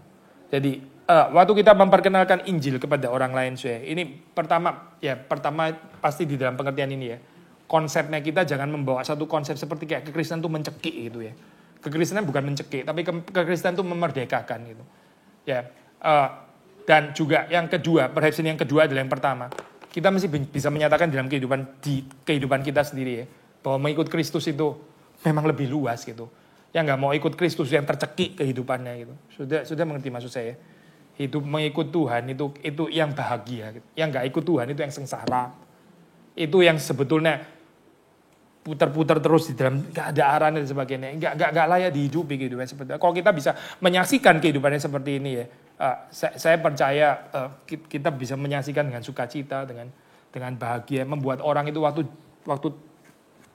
Jadi waktu kita memperkenalkan Injil kepada orang lain, ini pertama pasti di dalam pengertian ini ya, konsepnya kita jangan membawa satu konsep seperti kayak kekristenan itu mencekik gitu ya. Kekristenan bukan mencekik, tapi kekristenan itu memerdekakan gitu. Ya, dan juga yang kedua, persepsi yang kedua adalah yang pertama. Kita mesti bisa menyatakan dalam kehidupan kita sendiri ya, bahwa mengikut Kristus itu memang lebih luas gitu. Yang nggak mau ikut Kristus yang tercekik kehidupannya gitu. Sudah mengerti maksud saya? Hidup mengikut Tuhan itu yang bahagia gitu. Yang nggak ikut Tuhan itu yang sengsara. Itu yang sebetulnya putar-putar terus di dalam nggak ada arahnya dan sebagainya. Nggak layak dihidupi kehidupan seperti itu. Kalau kita bisa menyaksikan kehidupannya seperti ini ya, saya percaya kita bisa menyaksikan dengan sukacita, dengan bahagia, membuat orang itu waktu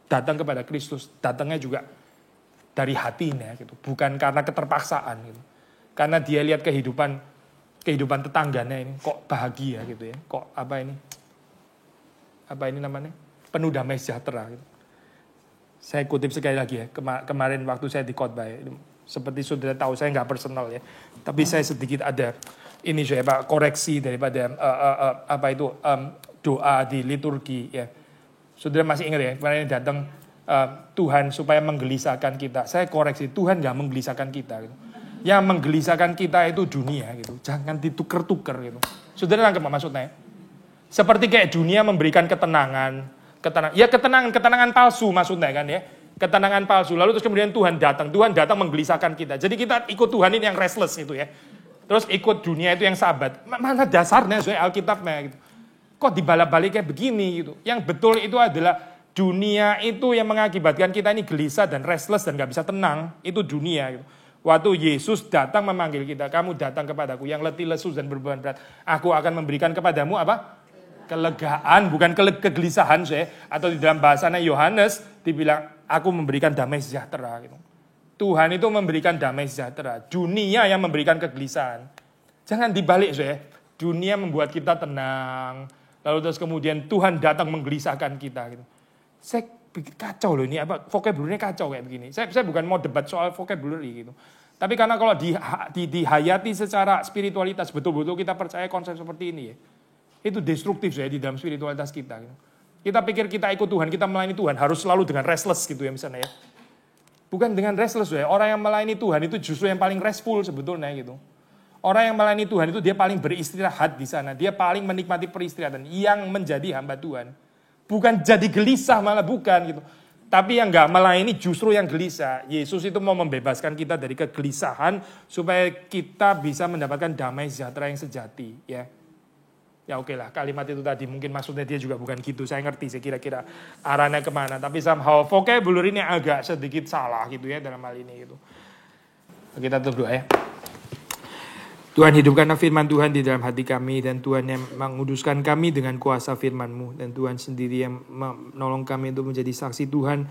datang kepada Kristus, datangnya juga dari hatinya gitu, bukan karena keterpaksaan gitu. Karena dia lihat kehidupan tetangganya ini kok bahagia gitu ya, kok apa ini namanya, penuh damai sejahtera gitu. Saya kutip sekali lagi ya, kemarin waktu saya di khotbah ya, seperti saudara tahu saya nggak personal ya, tapi saya sedikit ada ini saya Pak koreksi daripada doa di liturgi ya. Saudara masih ingat ya, kemarin datang Tuhan supaya menggelisahkan kita. Saya koreksi, Tuhan nggak menggelisahkan kita. Gitu. Yang menggelisahkan kita itu dunia gitu. Jangan ditukar-tukar gitu. Saudara nangkep maksudnya? Seperti kayak dunia memberikan ketenangan palsu maksudnya kan ya. Ketenangan palsu. Lalu terus kemudian Tuhan datang menggelisahkan kita. Jadi kita ikut Tuhan ini yang restless gitu ya. Terus ikut dunia itu yang sabat. Mana dasarnya soal Alkitabnya gitu. Kok dibalak-balik kayak begini gitu. Yang betul itu adalah dunia itu yang mengakibatkan kita ini gelisah dan restless dan gak bisa tenang. Itu dunia gitu. Waktu Yesus datang memanggil kita, kamu datang kepadaku yang letih lesu dan berbeban berat, aku akan memberikan kepadamu apa? Kelegaan, bukan kegelisahan saya. Atau di dalam bahasanya Yohanes dibilang aku memberikan damai sejahtera gitu. Tuhan itu memberikan damai sejahtera, dunia yang memberikan kegelisahan. Jangan dibalik saya. Dunia membuat kita tenang, lalu terus kemudian Tuhan datang menggelisahkan kita gitu. Saya kacau loh ini, vocabulary-nya kacau kayak begini. Saya bukan mau debat soal vocabulary gitu. Tapi karena kalau dihayati secara spiritualitas, betul-betul kita percaya konsep seperti ini ya. Itu destruktif ya di dalam spiritualitas kita gitu. Kita pikir kita ikut Tuhan, kita melayani Tuhan harus selalu dengan restless gitu ya misalnya ya. Bukan dengan restless ya. Orang yang melayani Tuhan itu justru yang paling restful sebetulnya gitu. Orang yang melayani Tuhan itu dia paling beristirahat di sana. Dia paling menikmati peristirahatan yang menjadi hamba Tuhan. Bukan jadi gelisah malah bukan gitu. Tapi yang gak melayani justru yang gelisah. Yesus itu mau membebaskan kita dari kegelisahan supaya kita bisa mendapatkan damai sejahtera yang sejati ya. Ya oke lah, kalimat itu tadi mungkin maksudnya dia juga bukan gitu. Saya ngerti saya kira-kira arahnya kemana. Tapi somehow vocabulary ini agak sedikit salah gitu ya dalam hal ini gitu. Kita tutup doa ya. Tuhan, hidupkanlah firman Tuhan di dalam hati kami, dan Tuhan yang menguduskan kami dengan kuasa firman-Mu, dan Tuhan sendiri yang menolong kami untuk menjadi saksi Tuhan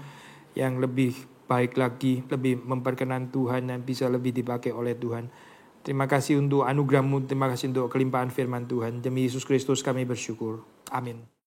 yang lebih baik lagi, lebih memperkenan Tuhan dan bisa lebih dipakai oleh Tuhan. Terima kasih untuk anugerah-Mu, terima kasih untuk kelimpahan firman Tuhan. Demi Yesus Kristus kami bersyukur. Amin.